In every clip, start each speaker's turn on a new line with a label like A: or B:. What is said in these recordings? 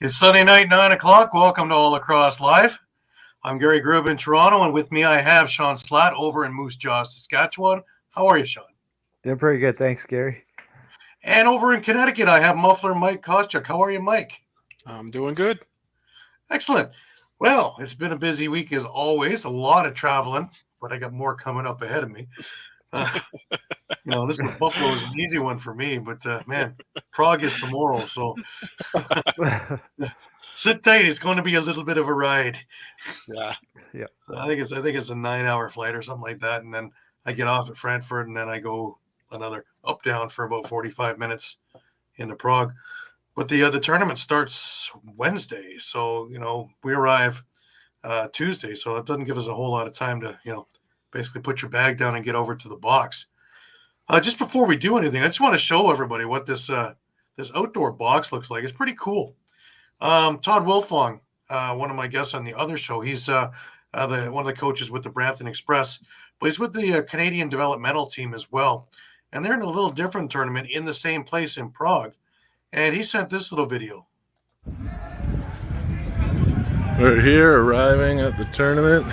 A: It's Sunday night, 9 o'clock. Welcome to Lacrosse Live. I'm Gary Groob in Toronto, and with me I have Shawn Slaght over in Moose Jaw, Saskatchewan. How are you, Shawn?
B: Doing pretty good. Thanks, Gary.
A: And over in Connecticut, I have Muffler Mike Kostiuk. How are you, Mike?
C: I'm doing good.
A: Excellent. Well, it's been a busy week as always. A lot of traveling, but I got more coming up ahead of me. This is Buffalo is an easy one for me, but man, Prague is tomorrow, so sit tight. It's going to be a little bit of a ride.
C: Yeah.
A: I think it's a 9-hour flight or something like that, and then I get off at Frankfurt, and then I go another up down for about 45 minutes into Prague. But the tournament starts Wednesday, so we arrive Tuesday, so it doesn't give us a whole lot of time to basically put your bag down and get over to the box. Just before we do anything, I just want to show everybody what this outdoor box looks like. It's pretty cool. Todd Wilfong, one of my guests on the other show, he's one of the coaches with the Brampton Express, but he's with the Canadian developmental team as well. And they're in a little different tournament in the same place in Prague. And he sent this little video.
D: We're here arriving at the tournament.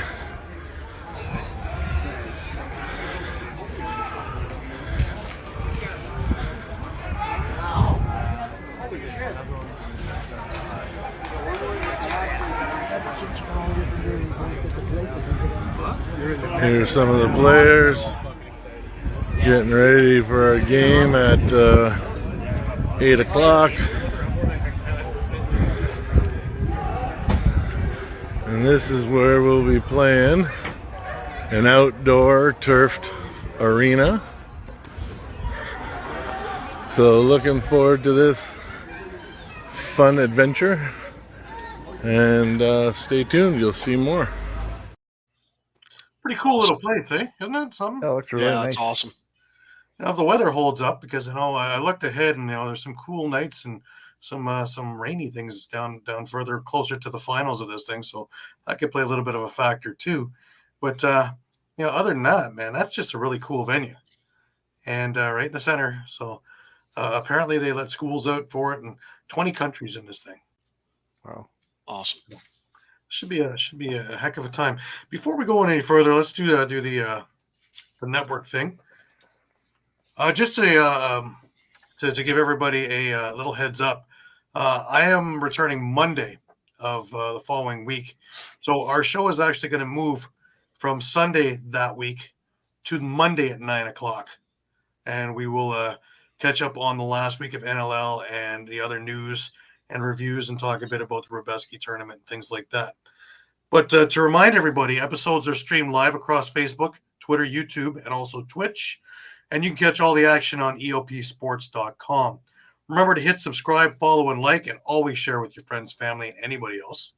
D: Here's some of the players getting ready for our game at 8 o'clock. And this is where we'll be playing, an outdoor turfed arena. So looking forward to this fun adventure. And stay tuned, you'll see more.
A: Pretty cool little place, eh? Isn't it something?
B: Oh, it's really nice.
C: That's awesome.
A: If the weather holds up, because I looked ahead and there's some cool nights and some rainy things down further closer to the finals of this thing, so that could play a little bit of a factor too. But other than that, man, that's just a really cool venue, and right in the center. So apparently they let schools out for it, and 20 countries in this thing.
B: Wow,
C: awesome.
A: Should be a heck of a time. Before we go on any further, let's do the network thing. Just to give everybody a little heads up, I am returning Monday of the following week. So our show is actually going to move from Sunday that week to Monday at 9 o'clock. And we will catch up on the last week of NLL and the other news and reviews and talk a bit about the Rubeski tournament and things like that. But to remind everybody, episodes are streamed live across Facebook, Twitter, YouTube, and also Twitch. And you can catch all the action on eopsports.com. Remember to hit subscribe, follow, and like, and always share with your friends, family, and anybody else.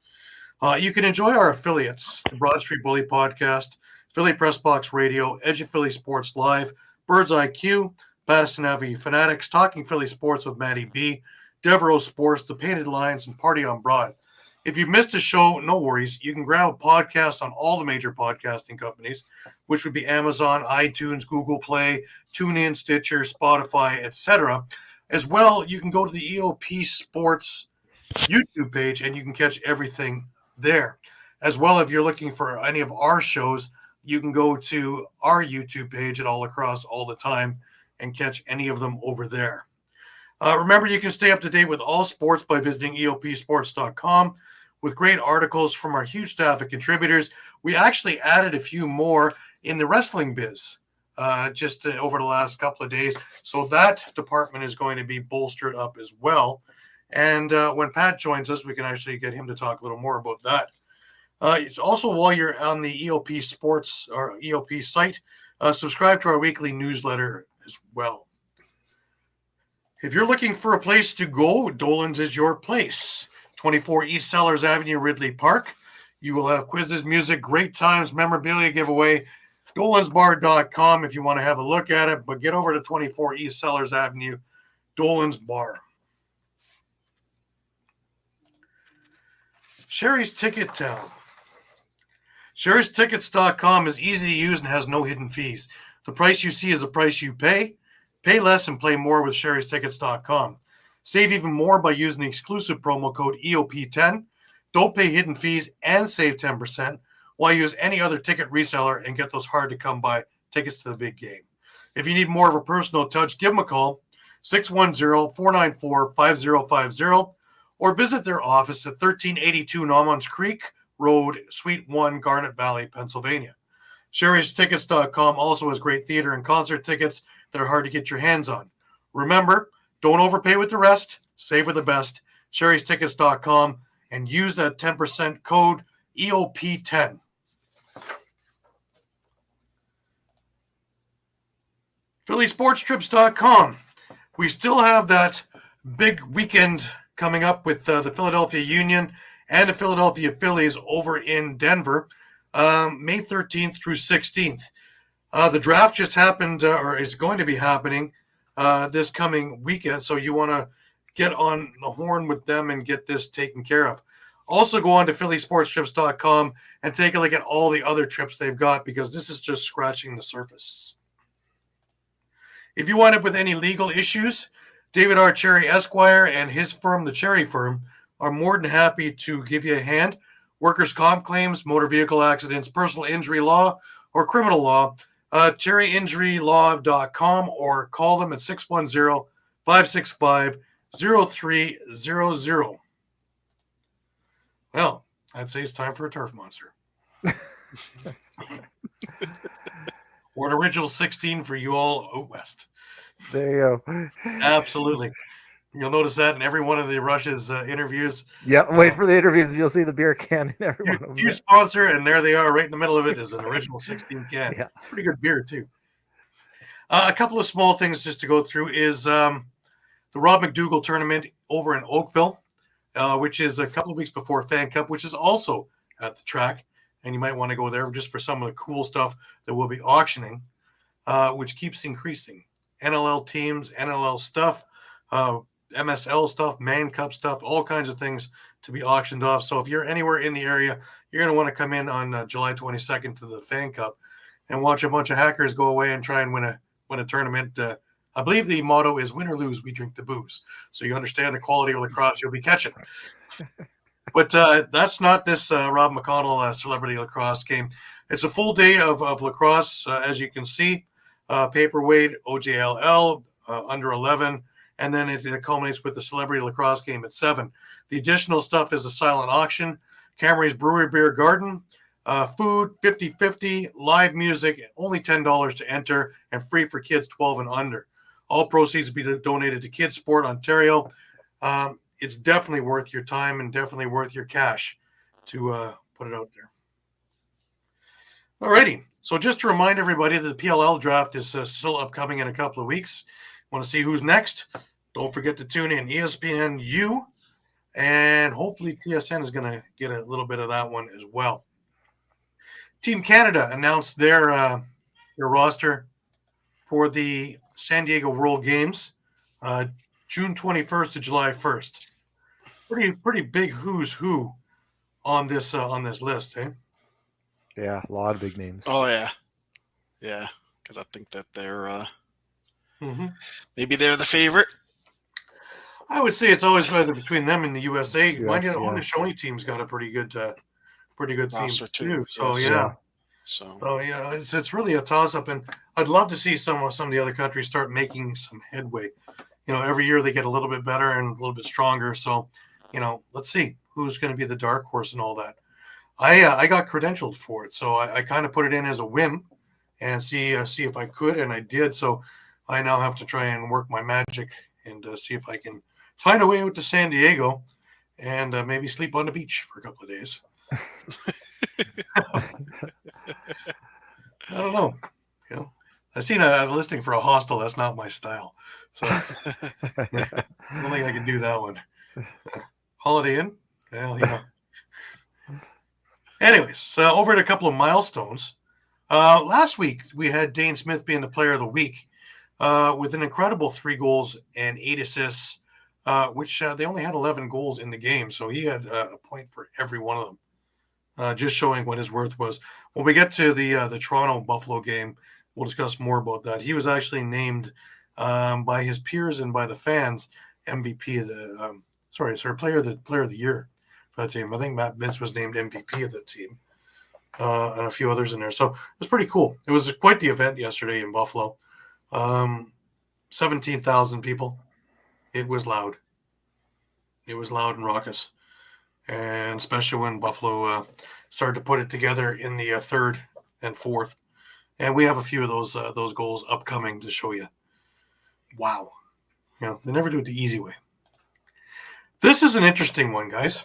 A: You can enjoy our affiliates, the Broad Street Bully Podcast, Philly Press Box Radio, Edge of Philly Sports Live, Bird's IQ, Madison Avenue Fanatics, Talking Philly Sports with Matty B, Devereaux Sports, The Painted Lions, and Party on Broad. If you missed a show, no worries. You can grab a podcast on all the major podcasting companies, which would be Amazon, iTunes, Google Play, TuneIn, Stitcher, Spotify, etc. As well, you can go to the EOP Sports YouTube page, and you can catch everything there. As well, if you're looking for any of our shows, you can go to our YouTube page at All Across All the Time and catch any of them over there. Remember, you can stay up to date with all sports by visiting eopsports.com with great articles from our huge staff of contributors. We actually added a few more in the wrestling biz just over the last couple of days. So that department is going to be bolstered up as well. And when Pat joins us, we can actually get him to talk a little more about that. It's also, while you're on the EOP Sports or EOP site, subscribe to our weekly newsletter as well. If you're looking for a place to go, Dolan's is your place. 24 East Sellers Avenue, Ridley Park. You will have quizzes, music, great times, memorabilia giveaway. DolansBar.com if you want to have a look at it, but get over to 24 East Sellers Avenue, Dolan's Bar. Sherry's Ticket Town. Sherry'sTickets.com is easy to use and has no hidden fees. The price you see is the price you pay. Pay less and play more with Sherry'sTickets.com. Save even more by using the exclusive promo code EOP10. Don't pay hidden fees and save 10% while you use any other ticket reseller and get those hard-to-come-by tickets to the big game. If you need more of a personal touch, give them a call, 610-494-5050, or visit their office at 1382 Naumans Creek Road, Suite 1, Garnet Valley, Pennsylvania. Sherry'sTickets.com also has great theater and concert tickets that are hard to get your hands on. Remember, don't overpay with the rest. Save with the best. Sherry'sTickets.com and use that 10% code EOP10. PhillySportsTrips.com. We still have that big weekend coming up with the Philadelphia Union and the Philadelphia Phillies over in Denver, May 13th through 16th. The draft just happened, or is going to be happening this coming weekend, so you want to get on the horn with them and get this taken care of. Also go on to PhillySportsTrips.com and take a look at all the other trips they've got, because this is just scratching the surface. If you wind up with any legal issues, David R. Cherry Esquire and his firm, the Cherry Firm, are more than happy to give you a hand. Workers' comp claims, motor vehicle accidents, personal injury law, or criminal law, cherryinjurylaw.com, or call them at 610-565-0300. Well, I'd say it's time for a turf monster. Or an original 16 for you all out west.
B: There you go.
A: Absolutely. You'll notice that in every one of the Rush's interviews.
B: Yeah, wait for the interviews and you'll see the beer can in every one of them.
A: You sponsor, and there they are right in the middle of it is an original 16 can.
B: Yeah.
A: Pretty good beer, too. A couple of small things just to go through is the Rob McDougall tournament over in Oakville, which is a couple of weeks before Fan Cup, which is also at the track. And you might want to go there just for some of the cool stuff that we'll be auctioning, which keeps increasing. NLL teams, NLL stuff, MSL stuff, Man Cup stuff, all kinds of things to be auctioned off. So if you're anywhere in the area, you're going to want to come in on July 22nd to the Fan Cup and watch a bunch of hackers go away and try and win a tournament. I believe the motto is win or lose, we drink the booze. So you understand the quality of lacrosse you'll be catching. But that's not this Rob McConnell celebrity lacrosse game. It's a full day of lacrosse, as you can see. Paperweight, OJLL, under 11, and then it culminates with the celebrity lacrosse game at 7. The additional stuff is a silent auction, Camry's Brewery Beer Garden, food, 50-50, live music, only $10 to enter, and free for kids 12 and under. All proceeds will be donated to Kids Sport Ontario. It's definitely worth your time and definitely worth your cash to put it out there. Alrighty. So just to remind everybody that the PLL draft is still upcoming in a couple of weeks. Want to see who's next? Don't forget to tune in ESPNU, and hopefully TSN is going to get a little bit of that one as well. Team Canada announced their roster for the San Diego World Games, June 21st to July 1st. Pretty big who's who on this list, eh?
B: Yeah, a lot of big names.
C: Oh, yeah. Yeah, because I think that they're maybe they're the favorite.
A: I would say it's always either between them and the USA. Mind you, the
B: yeah.
A: Haudenosaunee team's got a pretty good
C: Roster
A: team
C: too.
A: So
C: Yes.
A: yeah.
C: So
A: yeah, it's really a toss up, and I'd love to see some of the other countries start making some headway. Every year they get a little bit better and a little bit stronger. So, let's see who's going to be the dark horse and all that. I got credentialed for it, so I kind of put it in as a whim and see if I could, and I did. So I now have to try and work my magic and see if I can find a way out to San Diego and maybe sleep on the beach for a couple of days. I don't know. I've seen a listing for a hostel. That's not my style. So I don't think I can do that one. Holiday Inn? Well, Anyways, over at a couple of milestones. Last week, we had Dane Smith being the player of the week with an incredible 3 goals and 8 assists, which they only had 11 goals in the game. So he had a point for every one of them, just showing what his worth was. When we get to the Toronto Buffalo game, we'll discuss more about that. He was actually named by his peers and by the fans MVP of the player of the year for that team. I think Matt Vince was named MVP of the team, and a few others in there. So it was pretty cool. It was quite the event yesterday in Buffalo. 17,000 people. It was loud. It was loud and raucous, and especially when Buffalo started to put it together in the third and fourth. And we have a few of those goals upcoming to show you. Wow. They never do it the easy way. This is an interesting one, guys.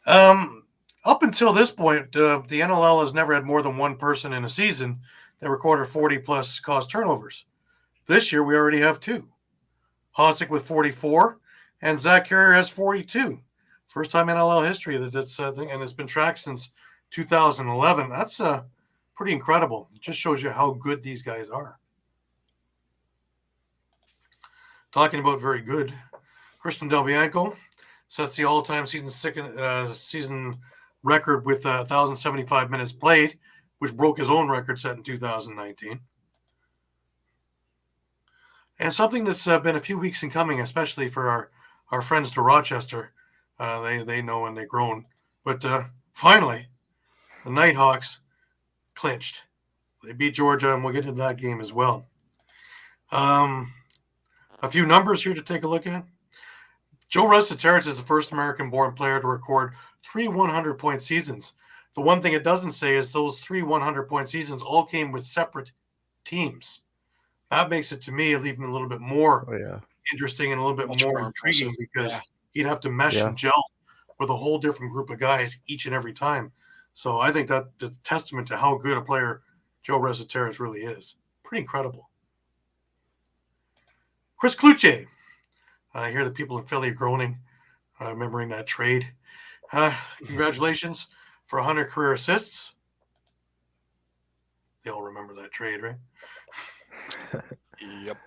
A: Up until this point, the NLL has never had more than one person in a season that recorded 40-plus caused turnovers. This year, we already have two. Kostiuk with 44, and Zach Carrier has 42. First time in NLL history that's thing, and it's been tracked since 2011. That's pretty incredible. It just shows you how good these guys are. Talking about very good, Christian Del Bianco sets the all-time season record with 1,075 minutes played, which broke his own record set in 2019. And something that's been a few weeks in coming, especially for our friends to Rochester. They know and they've grown. But finally, the Nighthawks clinched. They beat Georgia, and we'll get into that game as well. A few numbers here to take a look at. Joe Resetarits is the first American-born player to record 3 100-point seasons. The one thing it doesn't say is those 3 100-point seasons all came with separate teams. That makes it, to me, even a little bit more interesting and a little bit more intriguing because he'd have to mesh and gel with a whole different group of guys each and every time. So I think that's a testament to how good a player Joe Resetarits really is. Pretty incredible. Chris Kluche. I hear the people in Philly groaning, remembering that trade. Congratulations for 100 career assists. They all remember that trade, right?
C: Yep.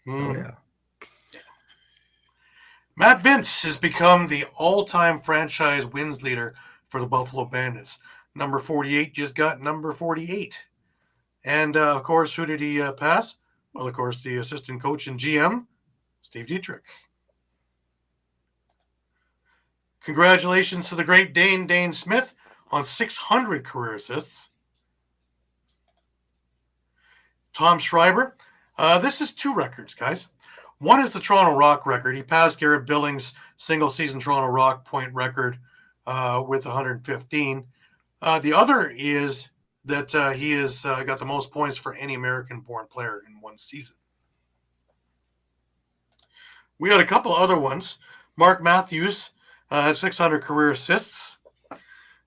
B: Yeah.
A: Matt Vince has become the all-time franchise wins leader for the Buffalo Bandits. Number 48 just got number 48. And, of course, who did he pass? Well, of course, the assistant coach and GM, Steve Dietrich. Congratulations to the great Dane Smith on 600 career assists. Tom Schreiber. This is two records, guys. One is the Toronto Rock record. He passed Garrett Billings' single-season Toronto Rock point record with 115. The other is that he has got the most points for any American-born player in one season. We got a couple other ones. Mark Matthews had 600 career assists.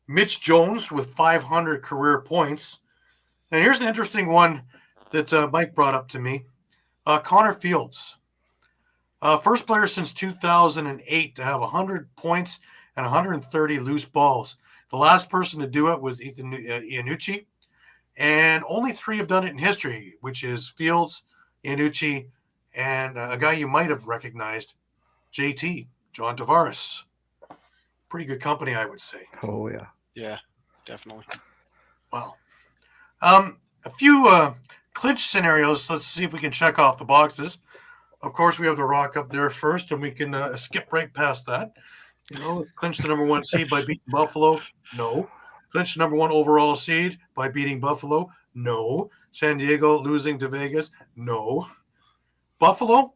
A: Mitch Jones with 500 career points. And here's an interesting one that Mike brought up to me. Connor Fields. First player since 2008 to have 100 points and 130 loose balls. The last person to do it was Ethan Iannucci. And only three have done it in history, which is Fields, Iannucci, and a guy you might have recognized, JT, John Tavares. Pretty good company, I would say.
B: Oh, yeah.
C: Yeah, definitely.
A: Wow. A few clinch scenarios. Let's see if we can check off the boxes. Of course, we have the Rock up there first, and we can skip right past that. Clinch the number 1 seed by beating Buffalo? No. Clinch the number 1 overall seed by beating Buffalo? No. San Diego losing to Vegas? No. Buffalo?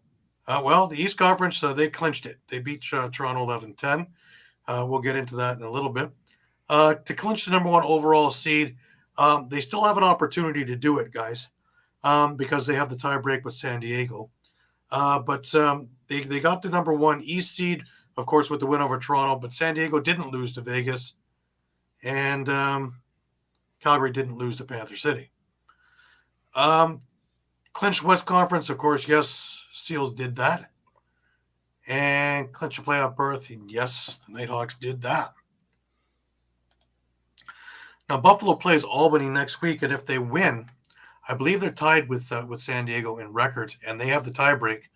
A: Well, the East Conference, they clinched it. They beat Toronto 11-10. We'll get into that in a little bit. To clinch the number 1 overall seed, they still have an opportunity to do it, guys, because they have the tie break with San Diego. But they got the number 1 East seed, of course, with the win over Toronto, but San Diego didn't lose to Vegas, and Calgary didn't lose to Panther City. Clinch West Conference, of course, yes, Seals did that. And clinch a playoff berth, yes, the Nighthawks did that. Now, Buffalo plays Albany next week, and if they win, I believe they're tied with San Diego in records, and they have the tiebreak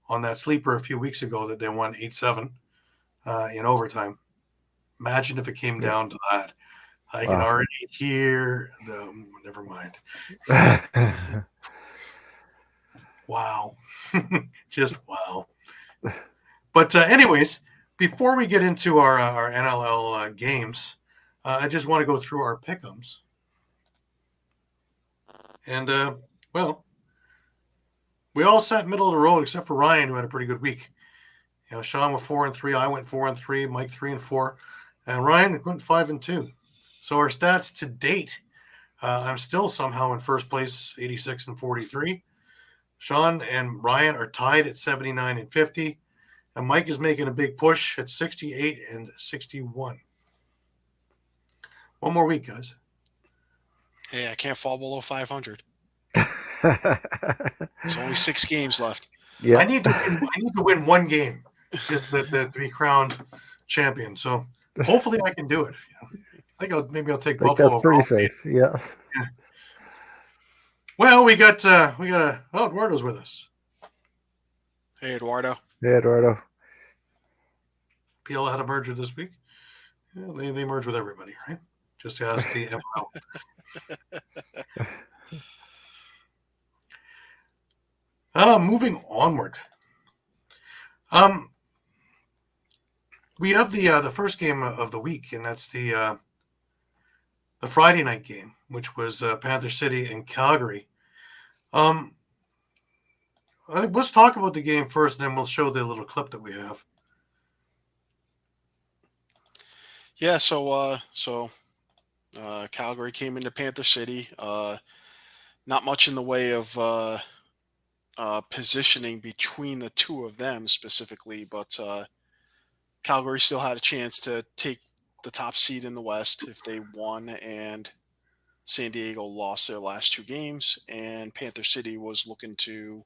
A: on that sleeper a few weeks ago that they won 8-7 in overtime. Imagine if it came down to that. I can already hear the – never mind. Wow. Just wow. But anyways, before we get into our NLL games, I just want to go through our pick'ems. And well, we all sat middle of the road except for Ryan, who had a pretty good week. You know, Shawn went 4-3, I went 4-3, Mike 3-4, and Ryan went 5-2. So our stats to date, I'm still somehow in first place, 86-43. Shawn and Ryan are tied at 79-50, and Mike is making a big push at 68-61. One more week, guys.
C: Hey, I can't fall below 500. It's only 6 games left.
B: Yeah.
A: I need to win one game just to be crowned champion. So hopefully I can do it. I think maybe I'll take
B: I think
A: Buffalo.
B: that's pretty safe. Yeah.
A: Well, we got Eduardo's with us.
C: Hey, Eduardo.
B: Yeah, Eduardo.
A: PL had a merger this week. Yeah, they merge with everybody, right? Just to ask the ML. Moving onward. We have the first game of the week, and that's the Friday night game, which was Panther City and Calgary. Let's talk about the game first, and then we'll show the little clip that we have.
C: Yeah, so Calgary came into Panther City. Not much in the way of positioning between the two of them specifically, but Calgary still had a chance to take the top seed in the West if they won, and San Diego lost their last 2 games, and Panther City was looking to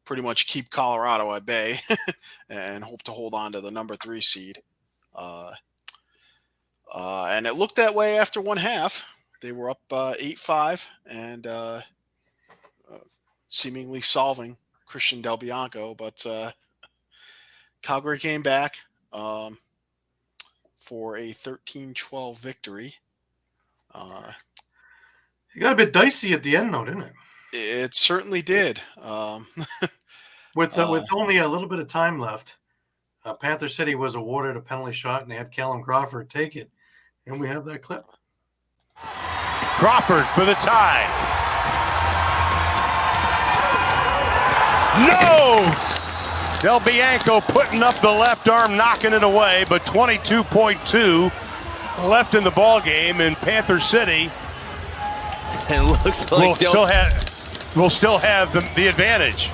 C: pretty much keep Colorado at bay and hope to hold on to the number 3 seed. And it looked that way after one half. They were up 8-5 and seemingly solving Christian Del Bianco, but Calgary came back for a 13-12 victory.
A: It got a bit dicey at the end, though, didn't it?
C: It certainly did.
A: With only a little bit of time left, Panther City was awarded a penalty shot, and they had Callum Crawford take it. And we have that clip.
E: Crawford for the tie. No! Del Bianco putting up the left arm, knocking it away, but 22.2 left in the ball game, and Panther City
F: and looks like
E: will still have the advantage.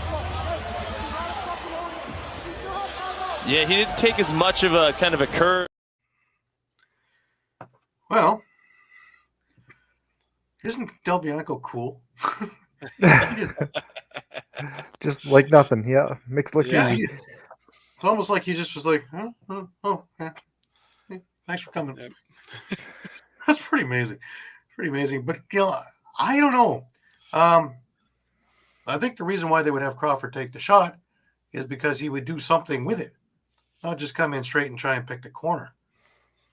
F: Yeah, he didn't take as much of a kind of a curve.
A: Well, isn't Del Bianco cool?
B: Just like nothing. Yeah. Mixed look
C: Yeah.
B: easy.
A: It's almost like he just was like, oh, yeah. Thanks for coming.
C: Yep.
A: That's pretty amazing. Pretty amazing. But, I don't know. I think the reason why they would have Crawford take the shot is because he would do something with it, not just come in straight and try and pick the corner.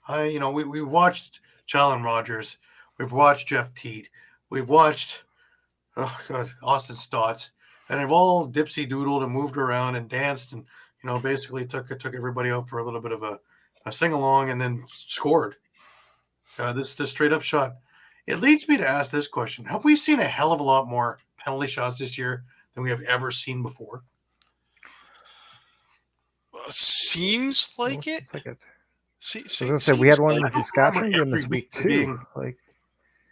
A: We watched Challen Rogers. We've watched Jeff Teed. We've watched, Austin Stotts. And they've all dipsy-doodled and moved around and danced and, basically took everybody out for a little bit of a sing-along and then scored. This straight-up shot. It leads me to ask this question. Have we seen a hell of a lot more penalty shots this year than we have ever seen before?
C: Seems like it.
B: I
C: See,
B: was gonna say we had one in
A: I don't
B: Saskatchewan
A: remember
B: game this
A: every
B: week
A: week
B: too.
A: being-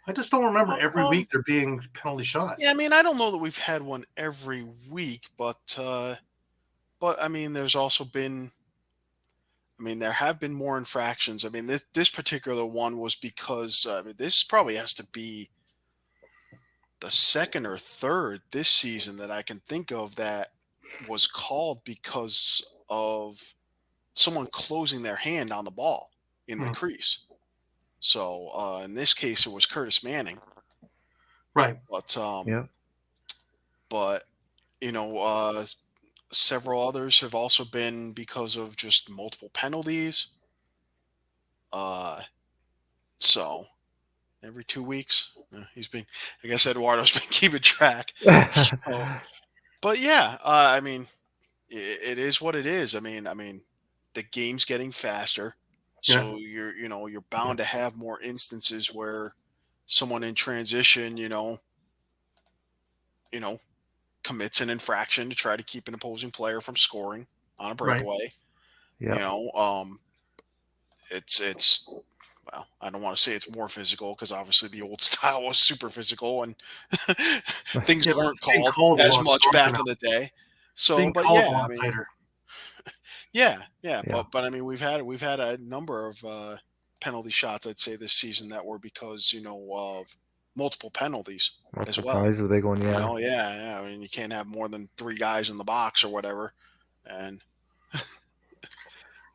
A: I just don't remember every
C: Well,
A: week there being penalty shots.
C: Yeah, I mean, I don't know that we've had one every week, but I mean, there's also been. I mean, there have been more infractions. I mean, this particular one was because this probably has to be the second or third this season that I can think of that was called because of someone closing their hand on the ball in the crease. So in this case, it was Curtis Manning.
A: Right.
C: But
B: Yeah.
C: but several others have also been because of just multiple penalties. So every 2 weeks, I guess Eduardo's been keeping track. So, but yeah, I mean, it is what it is. I mean, the game's getting faster,
A: Yeah.
C: so you're bound to have more instances where someone in transition, commits an infraction to try to keep an opposing player from scoring on a
A: Right.
C: breakaway.
B: Yeah.
C: It's well, I don't want to say it's more physical because obviously the old style was super physical and things
A: Yeah, but
C: weren't
A: it's being
C: called
A: called a
C: as
A: lot
C: much
A: stronger
C: back
A: now.
C: in the day.
A: It's
C: So,
A: being
C: but
A: called a
C: yeah,
A: lot tighter.
C: yeah,
B: Yeah.
C: but I mean, we've had a number of penalty shots, I'd say, this season that were because of multiple penalties as
B: Multiple
C: well.
B: penalties is a big one.
C: You
B: Yeah.
C: know, yeah. I mean, you can't have more than 3 guys in the box or whatever, and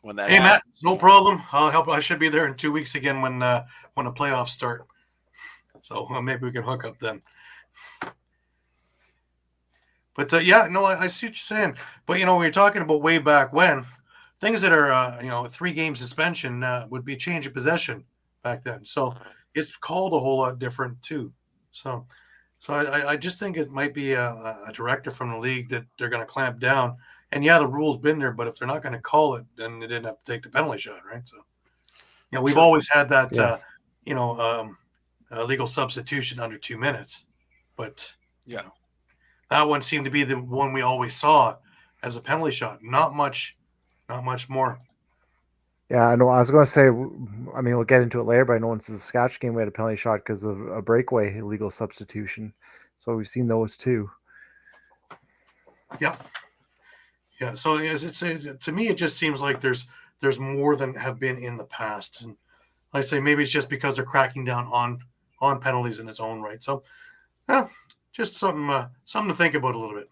C: when that
A: Hey, Matt,
C: happens,
A: no problem. I'll help. I should be there in 2 weeks again when the playoffs start. So maybe we can hook up then. But yeah, no, I see what you're saying. But when you're talking about way back when, things that are 3-game suspension would be change of possession back then. So it's called a whole lot different too. So I just think it might be a directive from the league that they're going to clamp down. And yeah, the rule's been there, but if they're not going to call it, then they didn't have to take the penalty shot, right? So we've
C: Sure.
A: always had that
B: Yeah.
A: legal substitution under 2 minutes, but
C: yeah.
A: that one seemed to be the one we always saw as a penalty shot. Not much more.
B: Yeah, I know. I was going to say, I mean, we'll get into it later, but I know in the Saskatchewan game we had a penalty shot because of a breakaway illegal substitution. So we've seen those too.
A: Yeah. Yeah. So to me, it just seems like there's more than have been in the past, and I'd say maybe it's just because they're cracking down on penalties in its own right. So, just something to think about a little bit.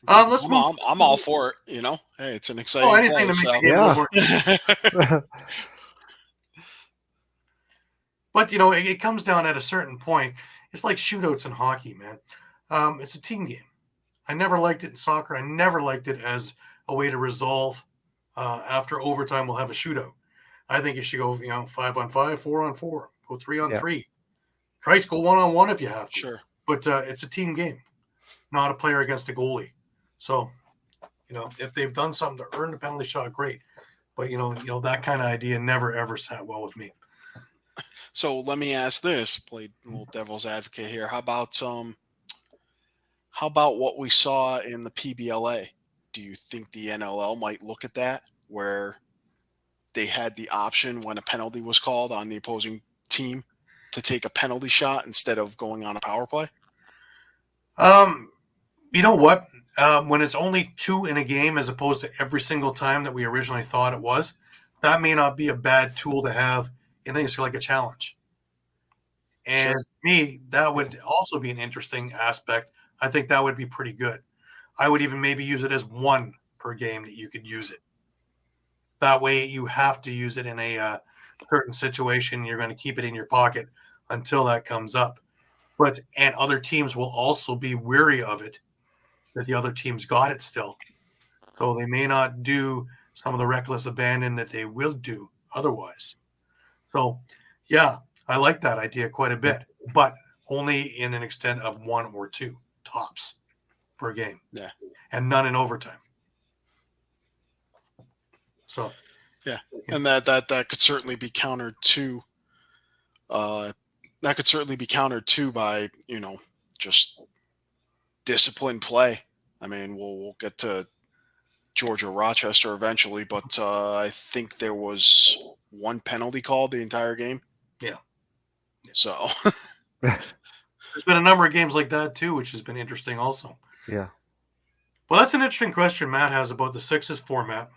A: Let's move.
C: I'm all for it. Hey, it's an exciting
A: Anything
C: play.
A: to make
C: So.
A: the game a little more. But it comes down at a certain point. It's like shootouts in hockey, man. It's a team game. I never liked it in soccer. I never liked it as a way to resolve after overtime. We'll have a shootout. I think you should go 5-on-5, 4-on-4, go 3-on-3. Christ, go 1-on-1 if you have to.
C: Sure.
A: But it's a team game, not a player against a goalie. So if they've done something to earn the penalty shot, great. But that kind of idea never ever sat well with me.
C: So let me ask this: play a little devil's advocate here. How about what we saw in the PBLA? Do you think the NLL might look at that, where they had the option when a penalty was called on the opposing team to take a penalty shot instead of going on a power play?
A: You know what? When it's only 2 in a game as opposed to every single time that we originally thought it was, that may not be a bad tool to have in things like a challenge. And
C: Sure.
A: to me, that would also be an interesting aspect. I think that would be pretty good. I would even maybe use it as 1 per game that you could use it. That way you have to use it in a certain situation. You're going to keep it in your pocket until that comes up. And other teams will also be weary of it, that the other team's got it still. So they may not do some of the reckless abandon that they will do otherwise. So, yeah, I like that idea quite a bit, but only in an extent of 1 or 2 tops per game.
C: Yeah.
A: And none in overtime. So,
C: yeah. And that could certainly be countered too. That could certainly be countered too by just disciplined play. I mean, we'll get to Georgia Rochester eventually, but I think there was 1 penalty called the entire game.
A: Yeah.
C: So
A: there's been a number of games like that too, which has been interesting also.
B: Yeah.
A: Well, that's an interesting question Matt has about the Sixes format.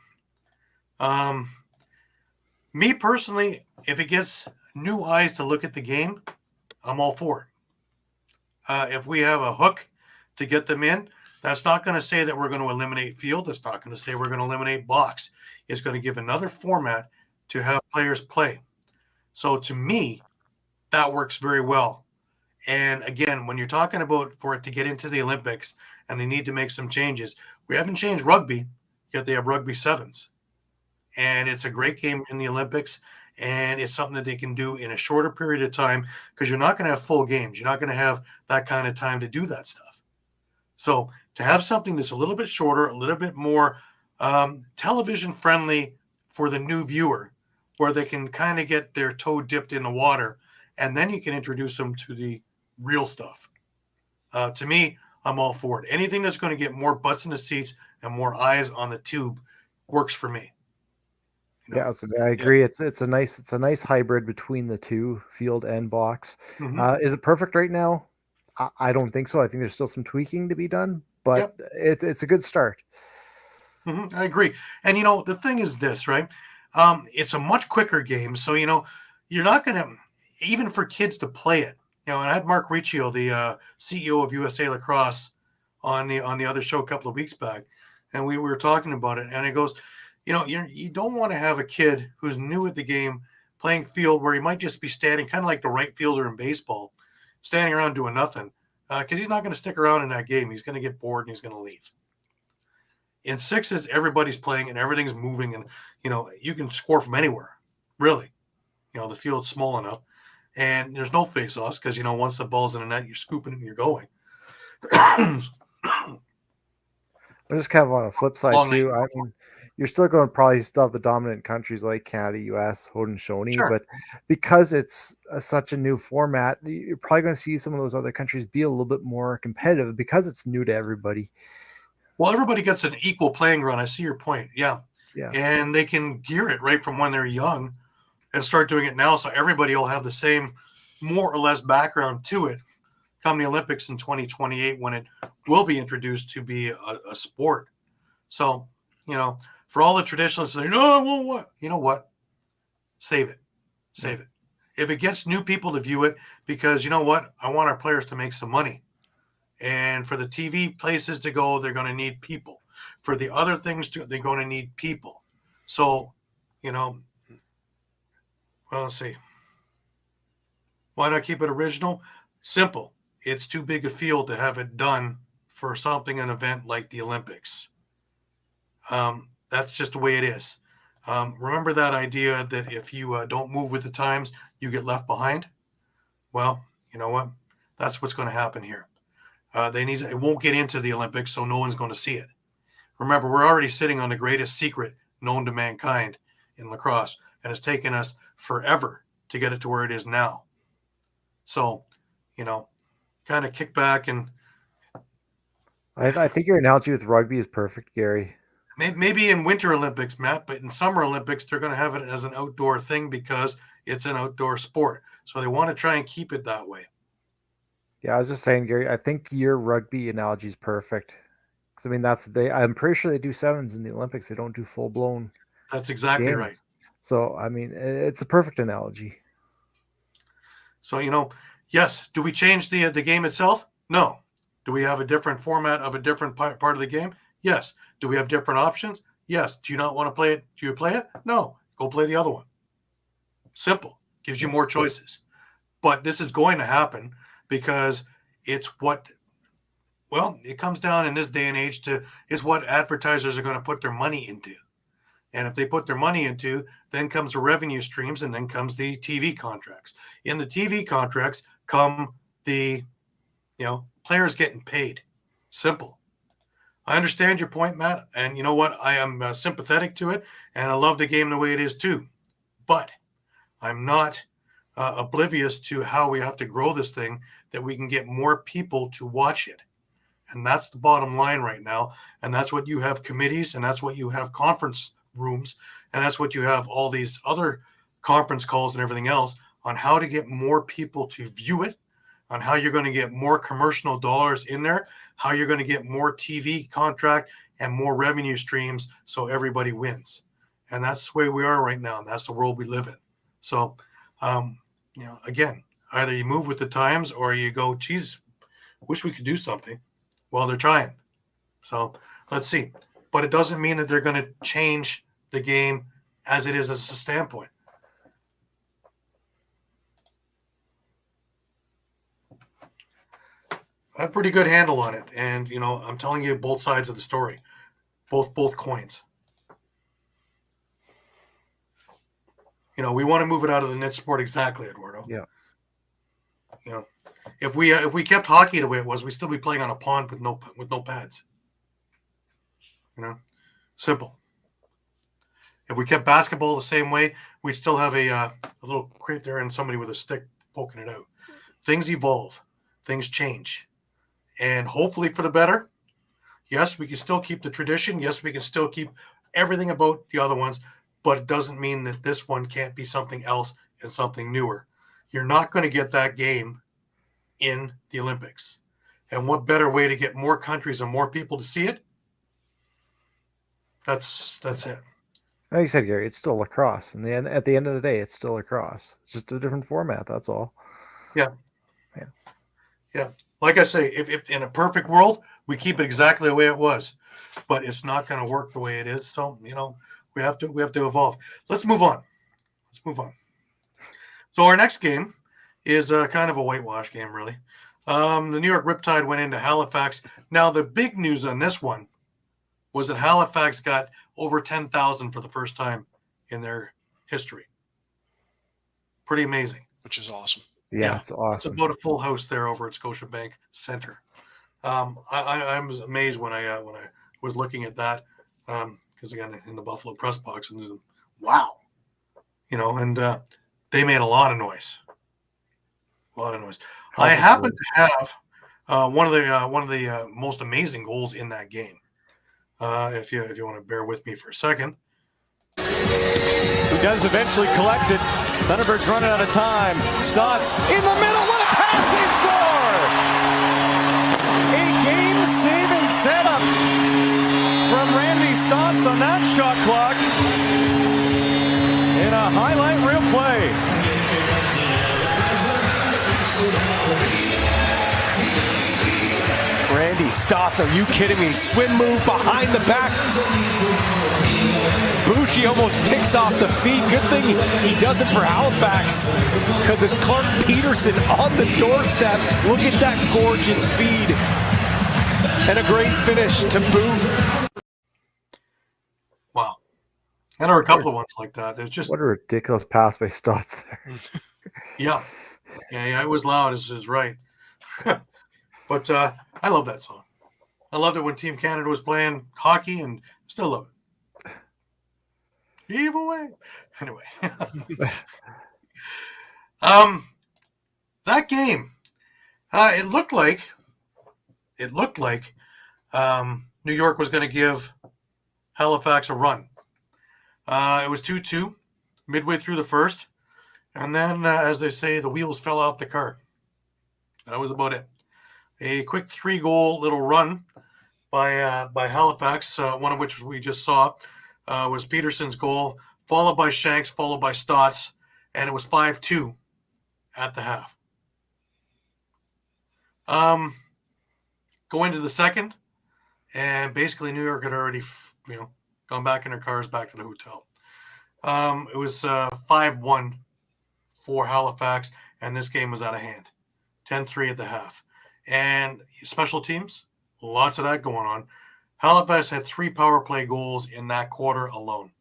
A: Me personally, if it gets new eyes to look at the game, I'm all for it. If we have a hook to get them in, that's not going to say that we're going to eliminate field. That's not going to say we're going to eliminate box. It's going to give another format to have players play. So to me, that works very well. And again, when you're talking about for it to get into the Olympics and they need to make some changes, we haven't changed rugby, yet they have rugby sevens. And it's a great game in the Olympics, and it's something that they can do in a shorter period of time because you're not going to have full games. You're not going to have that kind of time to do that stuff. So to have something that's a little bit shorter, a little bit more television friendly for the new viewer, where they can kind of get their toe dipped in the water, and then you can introduce them to the real stuff. To me, I'm all for it. Anything that's going to get more butts in the seats and more eyes on the tube works for me.
B: Yeah, so I agree. It's a nice hybrid between the two, field and box.
A: Mhm.
B: Is it perfect right now? I don't think so. I think there's still some tweaking to be done, but it's a good start.
A: I agree. And the thing is this, right? It's a much quicker game, so you're not going to, even for kids to play it. And I had Mark Riccio, the CEO of USA Lacrosse, on the other show a couple of weeks back, and we were talking about it. And he goes, you don't want to have a kid who's new at the game playing field where he might just be standing, kind of like the right fielder in baseball, standing around doing nothing, because he's not going to stick around in that game. He's going to get bored and he's going to leave. In sixes, everybody's playing and everything's moving, and you can score from anywhere, really. The field's small enough, and there's no face-offs because once the ball's in the net, you're scooping it and you're going.
B: But just kind of on a flip side
A: Long
B: too.
A: night.
B: I mean, you're still going to probably still have the dominant countries like Canada, US, Haudenosaunee,
A: Sure.
B: but because it's such a new format, you're probably going to see some of those other countries be a little bit more competitive because it's new to everybody.
A: Well, everybody gets an equal playing ground. I see your point. Yeah. And they can gear it right from when they're young and start doing it now, so everybody will have the same, more or less, background to it come the Olympics in 2028 when it will be introduced to be a sport. So, for all the traditionalists saying, no, well, what? You know what? Save it. Save it. If it gets new people to view it, because you know what? I want our players to make some money. And for the TV places to go, they're going to need people. For the other things, they're going to need people. So, well, let's see. Why not keep it original? Simple. It's too big a field to have it done for an event like the Olympics. That's just the way it is. Remember that idea that if you don't move with the times, you get left behind? Well, you know what? That's what's going to happen here. It won't get into the Olympics, so no one's going to see it. Remember, we're already sitting on the greatest secret known to mankind in lacrosse, and it's taken us forever to get it to where it is now. So, kind of kick back and.
B: I think your analogy with rugby is perfect, Gary.
A: Maybe in Winter Olympics, Matt, but in Summer Olympics, they're going to have it as an outdoor thing because it's an outdoor sport. So they want to try and keep it that way.
B: Yeah, I was just saying, Gary, I think your rugby analogy is perfect. Because, I mean, I'm pretty sure they do sevens in the Olympics. They don't do full-blown
A: That's exactly
B: games.
A: right.
B: So, I mean, it's a perfect analogy.
A: So, yes, do we change the game itself? No. Do we have a different format of a different part of the game? Yes. Do we have different options? Yes. Do you not want to play it? Do you play it? No. Go play the other one. Simple. Gives you more choices. But this is going to happen because it comes down in this day and age to is what advertisers are going to put their money into. And if they put their money into, then comes the revenue streams and then comes the TV contracts. In the TV contracts come the, players getting paid. Simple. I understand your point, Matt. And you know what? I am sympathetic to it. And I love the game the way it is too. But I'm not oblivious to how we have to grow this thing that we can get more people to watch it. And that's the bottom line right now. And that's what you have committees, and that's what you have conference rooms, and that's what you have all these other conference calls and everything else on how to get more people to view it, on how you're going to get more commercial dollars in there, how you're going to get more TV contract and more revenue streams so everybody wins. And that's the way we are right now, and that's the world we live in. So, again, either you move with the times or you go, geez, wish we could do something. Well, they're trying. So let's see. But it doesn't mean that they're going to change the game as it is as a standpoint. I have a pretty good handle on it. And, I'm telling you both sides of the story, both coins. We want to move it out of the niche sport exactly, Eduardo.
B: Yeah.
A: if we kept hockey the way it was, we'd still be playing on a pond with no pads. Simple. If we kept basketball the same way, we'd still have a little crate there and somebody with a stick poking it out. Things evolve, things change, and hopefully for the better. Yes, we can still keep the tradition. Yes, we can still keep everything about the other ones, but it doesn't mean that this one can't be something else and something newer. You're not going to get that game in the Olympics. And what better way to get more countries and more people to see it? That's it.
B: Like you said, Gary, it's still lacrosse. And at the end of the day, it's still lacrosse. It's just a different format. That's all.
A: Yeah. Like I say, if in a perfect world, we keep it exactly the way it was, but it's not going to work the way it is. So we have to evolve. Let's move on. So our next game is kind of a whitewash game, really. The New York Riptide went into Halifax. Now the big news on this one was that Halifax got over 10,000 for the first time in their history. Pretty amazing.
C: Which is awesome.
B: Yeah, it's awesome.
A: It's about a full house there over at Scotiabank Center. I was amazed when I was looking at that because again in the Buffalo press box and wow, and they made a lot of noise. I happen to have one of the most amazing goals in that game. If you want to bear with me for a second.
G: Who does eventually collect it. Thunderbird's running out of time. Stotts in the middle. What a pass! They score! A game-saving setup from Randy Stotts on that shot clock. In a highlight reel play. Randy Stotts, are you kidding me? Swim move behind the back. Bushi almost picks off the feed. Good thing he does it for Halifax because it's Clark Peterson on the doorstep. Look at that gorgeous feed. And a great finish to boot.
A: Wow. And there were a couple of ones like that. It's just
B: what a ridiculous pass by Stotts there.
A: Yeah, it was loud is right. But I love that song. I loved it when Team Canada was playing hockey and still love it. Evil way. Anyway. That game, it looked like New York was going to give Halifax a run. It was 2-2 midway through the first. And then, as they say, the wheels fell off the car. That was about it. A quick 3-goal little run by Halifax, one of which we just saw, was Peterson's goal, followed by Shanks, followed by Stotts, and it was 5-2 at the half. Go into the second, and basically New York had already, gone back in their cars back to the hotel. It was 5-1 for Halifax, and this game was out of hand. 10-3 at the half. And special teams, lots of that going on. Halifax had 3 power play goals in that quarter alone.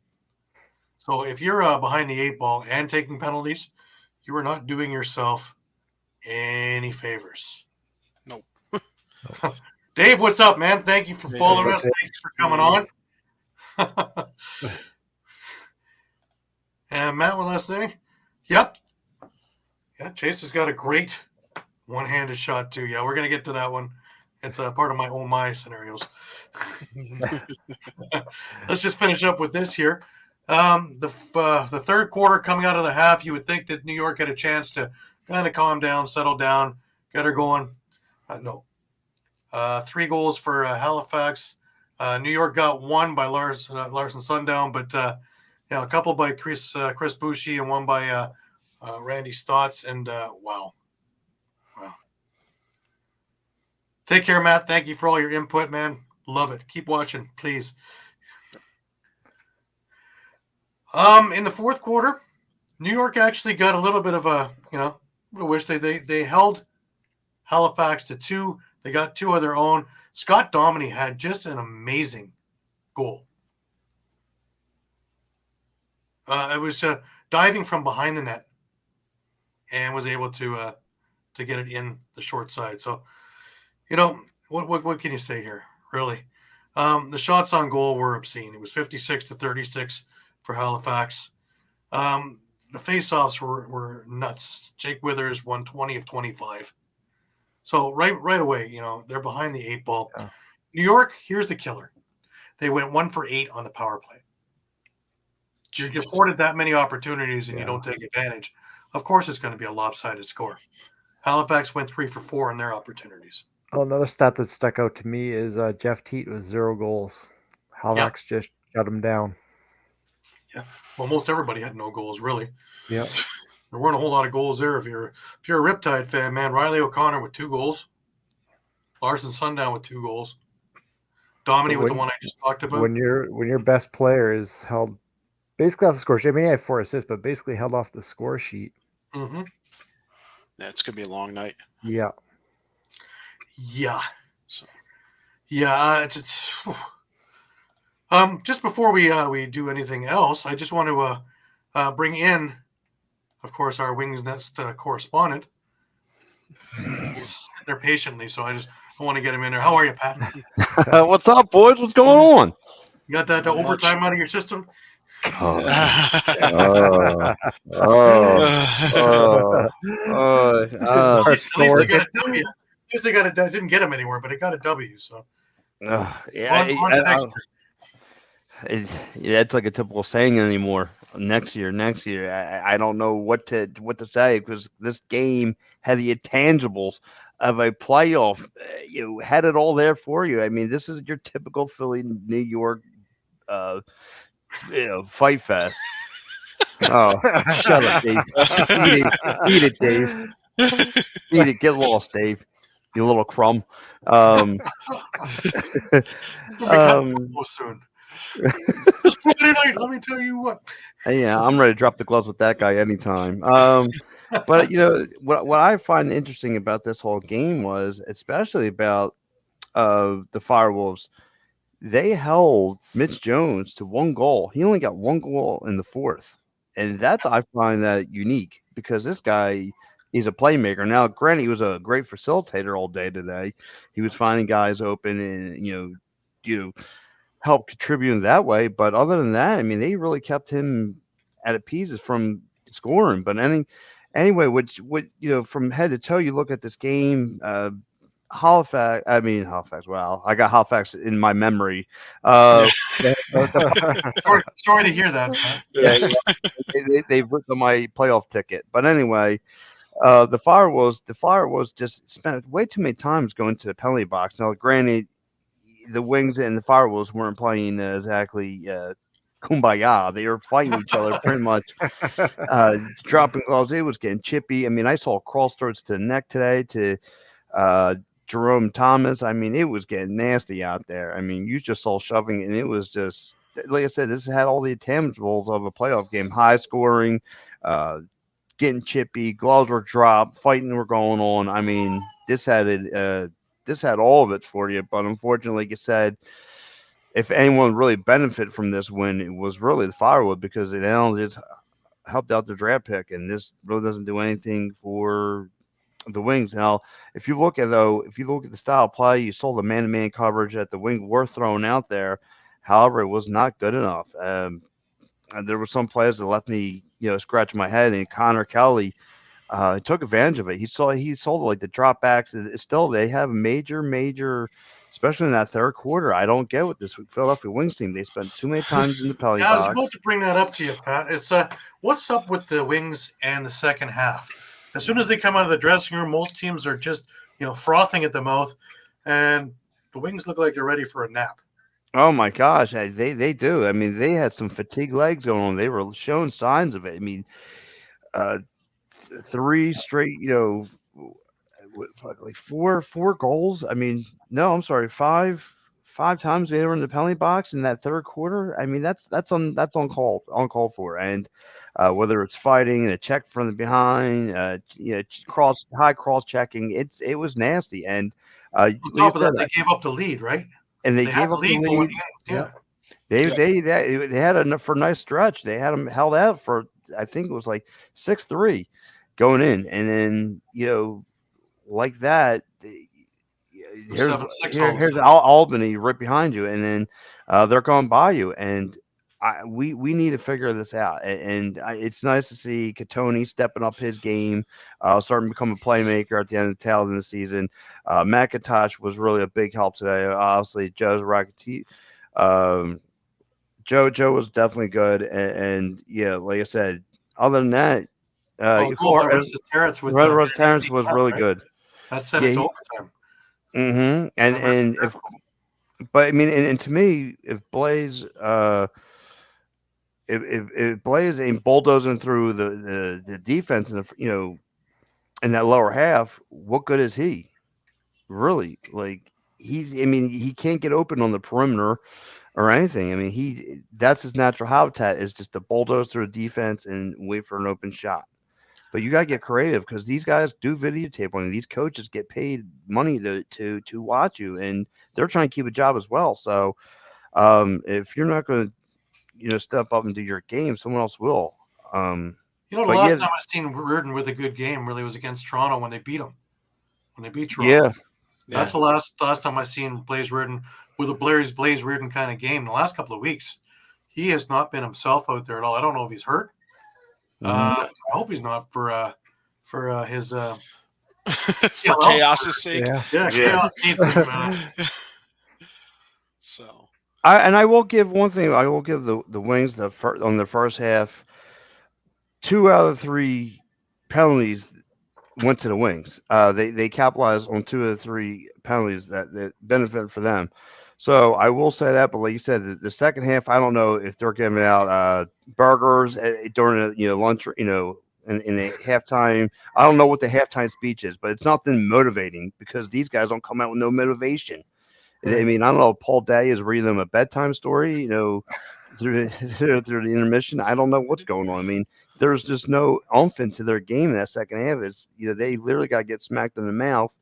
A: So if you're behind the 8 ball and taking penalties, you are not doing yourself any favors.
C: Nope.
A: Dave, what's up, man? Thank you for following us. Thanks for coming on. And Matt, one last thing. Yep. Yeah, Chase has got a great one-handed shot too. Yeah, we're going to get to that one. It's a part of my oh my scenarios. Let's just finish up with this here. The third quarter coming out of the half, you would think that New York had a chance to kind of calm down, settle down, get her going. No. 3 goals for Halifax. New York got 1 by Larson Sundown, but a couple by Chris Bushi and 1 by Randy Stotts. And wow. Take care, Matt. Thank you for all your input, man. Love it. Keep watching, please. In the fourth quarter, New York actually got a little bit of a, I wish they held Halifax to 2. They got 2 of their own. Scott Dominey had just an amazing goal. It was diving from behind the net and was able to to get it in the short side. So, you know, what can you say here, really? The shots on goal were obscene. It was 56-36 for Halifax. The faceoffs were nuts. Jake Withers won 20 of 25. So right away, you know, they're behind the 8 ball.
B: Yeah.
A: New York, here's the killer. They went 1 for 8 on the power play. You're afforded that many opportunities and you don't take advantage. Of course, it's going to be a lopsided score. Halifax went 3 for 4 on their opportunities.
B: Oh, another stat that stuck out to me is Jeff Teat with 0 goals. Halifax just shut him down.
A: Yeah. Well, most everybody had no goals, really.
B: Yeah.
A: There weren't a whole lot of goals there. If you're a Riptide fan, man, Riley O'Connor with 2 goals. Larson Sundown with 2 goals. Domini with the one I just talked about.
B: When your best player is held basically off the score sheet. I mean, he had 4 assists, but basically held off the score sheet.
A: Mm-hmm.
C: Yeah, it's gonna be a long night.
B: Yeah.
A: Yeah.
C: So.
A: Yeah. Just before we do anything else, I just want to bring in, of course, our Wings Nest correspondent. He's sitting there patiently, so I want to get him in there. How are you, Pat?
H: What's up, boys? What's going on?
A: You got that overtime out of your system?
H: At
A: least they got a W. At least they got a. Didn't get him anywhere, but it got a W. So on to next year.
H: It's like a typical saying anymore. Next year. I don't know what to say because this game had the intangibles of a playoff. You had it all there for you. I mean, this is your typical Philly, New York, fight fest. Oh, shut up, Dave. Eat it, Dave. Eat it. Get lost, Dave. You little crumb.
A: Soon. Just Friday night, let me tell you what.
H: Yeah, I'm ready to drop the gloves with that guy anytime. But what I find interesting about this whole game was, especially about the Firewolves, they held Mitch Jones to 1 goal. He only got 1 goal in the 4th, and I find that unique because this guy, he's a playmaker. Now, granted, he was a great facilitator all day today. He was finding guys open and help contributing that way. But other than that, I mean, they really kept him at pieces from scoring. But anyway, from head to toe, you look at this game. Halifax. Wow, I got Halifax in my memory.
A: Sorry to hear that.
H: Yeah, they ripped on my playoff ticket. But anyway, the Firewolves just spent way too many times going to the penalty box. Now, granted, the Wings and the Firewolves weren't playing exactly kumbaya. They were fighting each other pretty much, dropping gloves. It was getting chippy. I mean, I saw cross throats to the neck today to Jerome Thomas. I mean, it was getting nasty out there. I mean, you just saw shoving, and it was just, like I said, this had all the intangibles of a playoff game. High scoring, getting chippy, gloves were dropped, fighting were going on. I mean, this had all of it for you. But unfortunately, like you said, if anyone really benefited from this win, it was really the Firewood because it just helped out their draft pick, and this really doesn't do anything for the Wings. Now, if you look at the style of play, you saw the man-to-man coverage that the Wings were throwing out there. However, it was not good enough. There were some players that left me, scratch my head, and Connor Kelly took advantage of it. He saw like the dropbacks. Still, they have major, especially in that 3rd quarter. I don't get with this Philadelphia Wings team. They spent too many times in the penalty box.
A: I was about to bring that up to you, Pat. It's what's up with the Wings and the second half? As soon as they come out of the dressing room, most teams are just frothing at the mouth, and the Wings look like they're ready for a nap.
H: Oh my gosh, they do. I mean, they had some fatigue legs going on. They were showing signs of it. I mean, 3 straight, like four goals. I mean, no, I'm sorry, five times they were in the penalty box in that 3rd quarter. I mean, that's uncalled for. And whether it's fighting and a check from the behind, high cross checking, it was nasty. And
A: on top of that, they gave up the lead, right?
H: And they gave up the lead.
A: Yeah.
H: They had for a nice stretch. They had them held out for, I think it was like 6-3 going in, and then like that, here's
A: 7-6 all of a
H: here's
A: sudden.
H: Albany right behind you, and then they're going by you, and we need to figure this out. And it's nice to see Katoni stepping up his game, starting to become a playmaker at the end of the tail end of the season. McIntosh was really a big help today. Obviously, Joe's Rackety. Joe was definitely good, and yeah, like I said, other than that,
A: Oh, goal by Russ Terrence with
H: Red Terrence was really
A: right?
H: good.
A: That sent
H: Yeah,
A: it to
H: he,
A: overtime.
H: and
A: That's
H: and if but I mean, and to me, if Blaze, if Blaze ain't bulldozing through the defense in in that lower half, what good is he? Really, like I mean, he can't get open on the perimeter or anything. I mean, that's his natural habitat is just to bulldoze through the defense and wait for an open shot. But you gotta get creative because these guys do videotape on you. These coaches get paid money to watch you, and they're trying to keep a job as well. So if you're not going to step up and do your game, someone else will.
A: The
H: But
A: last
H: yeah,
A: time I seen Reardon with a good game really was against Toronto when they beat him. When they beat Toronto.
H: yeah,
A: That's the last time I seen Blaze Reardon with a Blaze Reardon kind of game. The last couple of weeks, he has not been himself out there at all. I don't know if he's hurt. I hope he's not for his
C: For chaos's sake.
A: yeah. Chaos needs him.
C: So
H: I will give one thing. I will give the Wings on the first half. 2 out of 3 penalties went to the Wings. They capitalized on 2 of the 3 penalties that benefited for them. So I will say that. But like you said, the second half, I don't know if they're giving out burgers during lunch, in a halftime. I don't know what the halftime speech is, but it's nothing motivating because these guys don't come out with no motivation. I mean, I don't know. Paul Day is reading them a bedtime story, through through the intermission. I don't know what's going on. I mean, there's just no oomph into their game in that second half. It's they literally got to get smacked in the mouth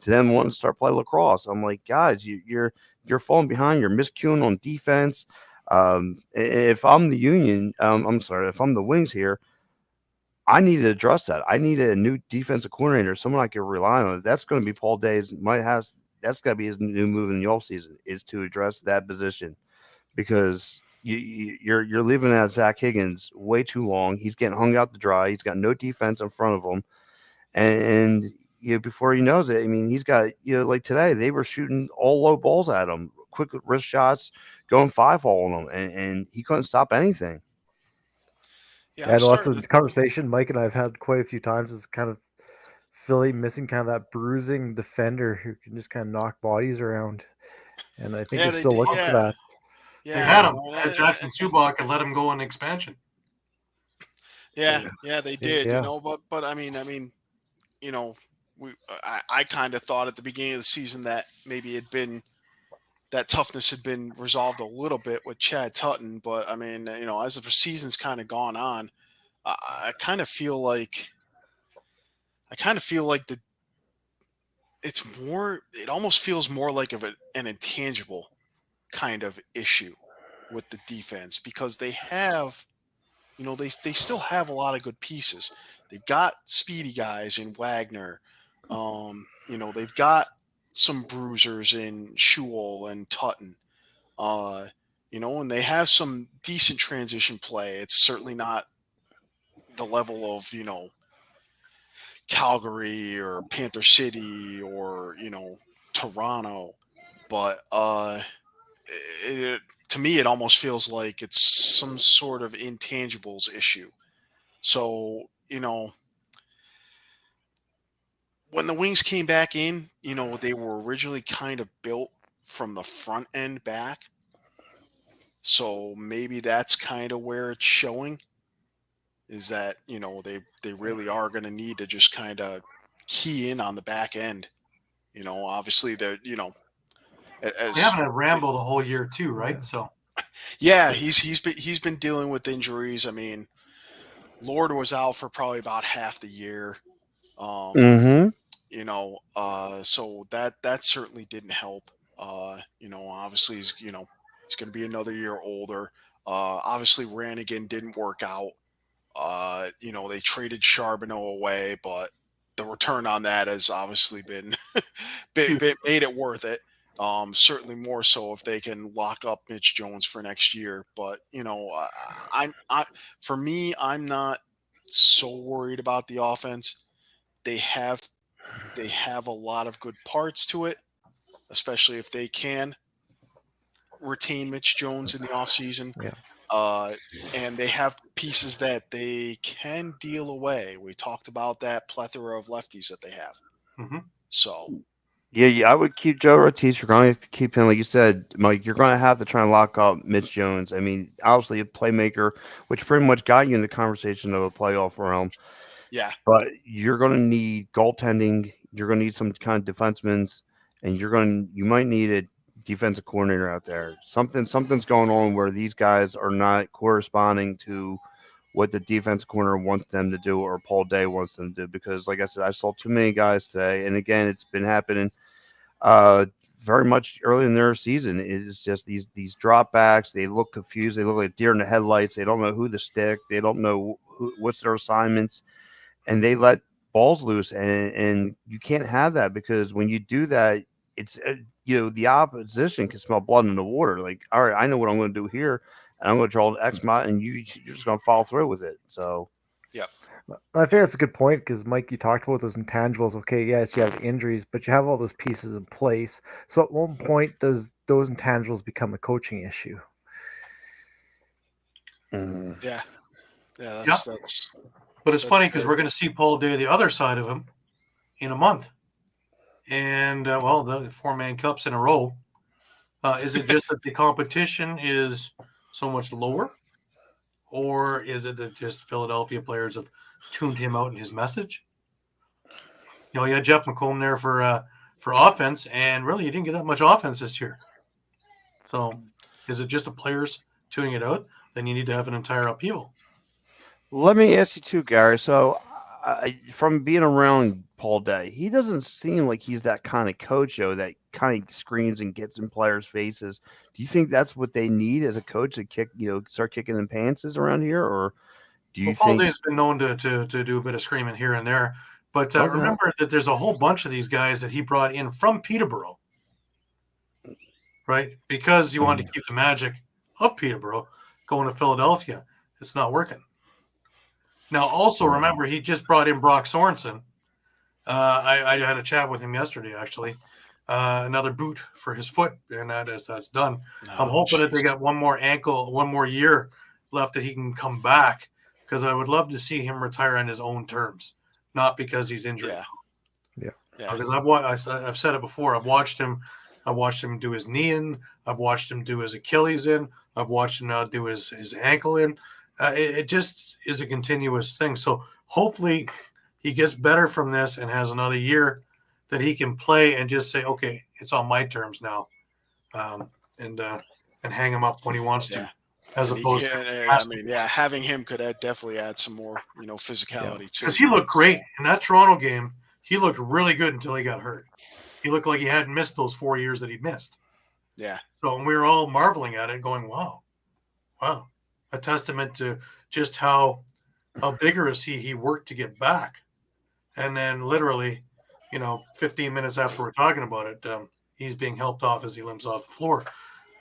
H: to them wanting to start playing lacrosse. I'm like, guys, you're falling behind. You're miscuing on defense. If I'm the Union, I'm sorry, if I'm the Wings here, I need to address that. I need a new defensive coordinator, someone I can rely on. That's going to be Paul Day's. That's got to be his new move in the offseason is to address that position because you're leaving out Zach Higgins way too long. He's getting hung out to dry. He's got no defense in front of him, and before he knows it, I mean he's got like today they were shooting all low balls at him, quick wrist shots, going 5-hole on him, and he couldn't stop anything.
C: yeah,
B: no, that's a conversation Mike and I have had quite a few times. Is kind of Philly missing kind of that bruising defender who can just kind of knock bodies around, and I think they're still looking for that.
C: Yeah,
A: they had him. They had Jackson Subak and let him go on expansion.
C: Yeah, they did.
B: Yeah.
C: But I mean, I kind of thought at the beginning of the season that maybe that toughness had been resolved a little bit with Chad Tutton. But I mean, as the season's kind of gone on, I kind of feel like it's more. It almost feels more like an intangible kind of issue with the defense because they have, they still have a lot of good pieces. They've got speedy guys in Wagner. They've got some bruisers in Schewel and Tutton. And they have some decent transition play. It's certainly not the level of, Calgary or Panther City or, Toronto. But to me, it almost feels like it's some sort of intangibles issue. So, when the Wings came back in, they were originally kind of built from the front end back. So maybe that's kind of where it's showing is that, they really are going to need to just kind of key in on the back end. Obviously they're,
A: They haven't had Rambo the whole year too, right? So
C: yeah, he's been dealing with injuries. I mean, Lord was out for probably about half the year. So that certainly didn't help. Obviously he's going to be another year older. Obviously Rannigan didn't work out. They traded Charbonneau away, but the return on that has obviously been made it worth it. Certainly more so if they can lock up Mitch Jones for next year. But for me, I'm not so worried about the offense. They have a lot of good parts to it, especially if they can retain Mitch Jones in the offseason.
B: Yeah.
C: And they have pieces that they can deal away. We talked about that plethora of lefties that they have.
A: Mm-hmm.
C: So.
H: Yeah, I would keep Joe Ortiz. You're going to keep him, like you said, Mike. You're going to have to try and lock up Mitch Jones. I mean, obviously a playmaker, which pretty much got you in the conversation of a playoff realm.
C: Yeah.
H: But you're going to need goaltending. You're going to need some kind of defensemen, and you might need a defensive coordinator out there. Something's going on where these guys are not corresponding to what the defense corner wants them to do or Paul Day wants them to do. Because, like I said, I saw too many guys today, and again, it's been happening very much early in their season. It's just these dropbacks. They look confused. They look like deer in the headlights. They don't know who to stick. They don't know what's their assignments, and they let balls loose. And you can't have that, because when you do that, it's the opposition can smell blood in the water. Like, all right, I know what I'm going to do here. And I'm going to draw an X mile, and you're just going to follow through with it. So,
C: yeah.
B: I think that's a good point, because, Mike, you talked about those intangibles. Okay, yes, you have injuries, but you have all those pieces in place. So at one point, does those intangibles become a coaching issue?
C: Yeah. Yeah, that's
A: But it's funny, because we're going to see Paul Day, the other side of him, in a month. And, the 4-man cups in a row. Is it just that the competition is so much lower? Or is it that just Philadelphia players have tuned him out in his message? You had Jeff McComb there for offense, and really you didn't get that much offense this year. So is it just the players tuning it out? Then you need to have an entire upheaval.
H: Let me ask you too, Gary. So from being around Paul Day, he doesn't seem like he's that kind of coach, that kind of screams and gets in players' faces. Do you think that's what they need as a coach to start kicking in pantses around here, or do you
A: Paul
H: think
A: Day's been known to do a bit of screaming here and there, but remember that there's a whole bunch of these guys that he brought in from Peterborough, right? Because you wanted to keep the magic of Peterborough going to Philadelphia. It's not working. Now, also remember, he just brought in Brock Sorensen. I had a chat with him yesterday, actually. Another boot for his foot, and that's done. I'm hoping that they got one more year left that he can come back, because I would love to see him retire on his own terms, not because he's injured.
B: Yeah.
A: Because I've said it before. I've watched him do his knee in. I've watched him do his Achilles in. I've watched him now do his ankle in. It just is a continuous thing. So hopefully he gets better from this and has another year that he can play and just say, okay, it's on my terms now, and hang him up when he wants to, as opposed to
C: having him could definitely add some more physicality too.
A: Because he looked great in that Toronto game. He looked really good until he got hurt. He looked like he hadn't missed those 4 years that he missed.
C: Yeah.
A: So we were all marveling at it, going, wow. A testament to just how vigorous he worked to get back. And then literally, 15 minutes after we're talking about it, he's being helped off as he limps off the floor.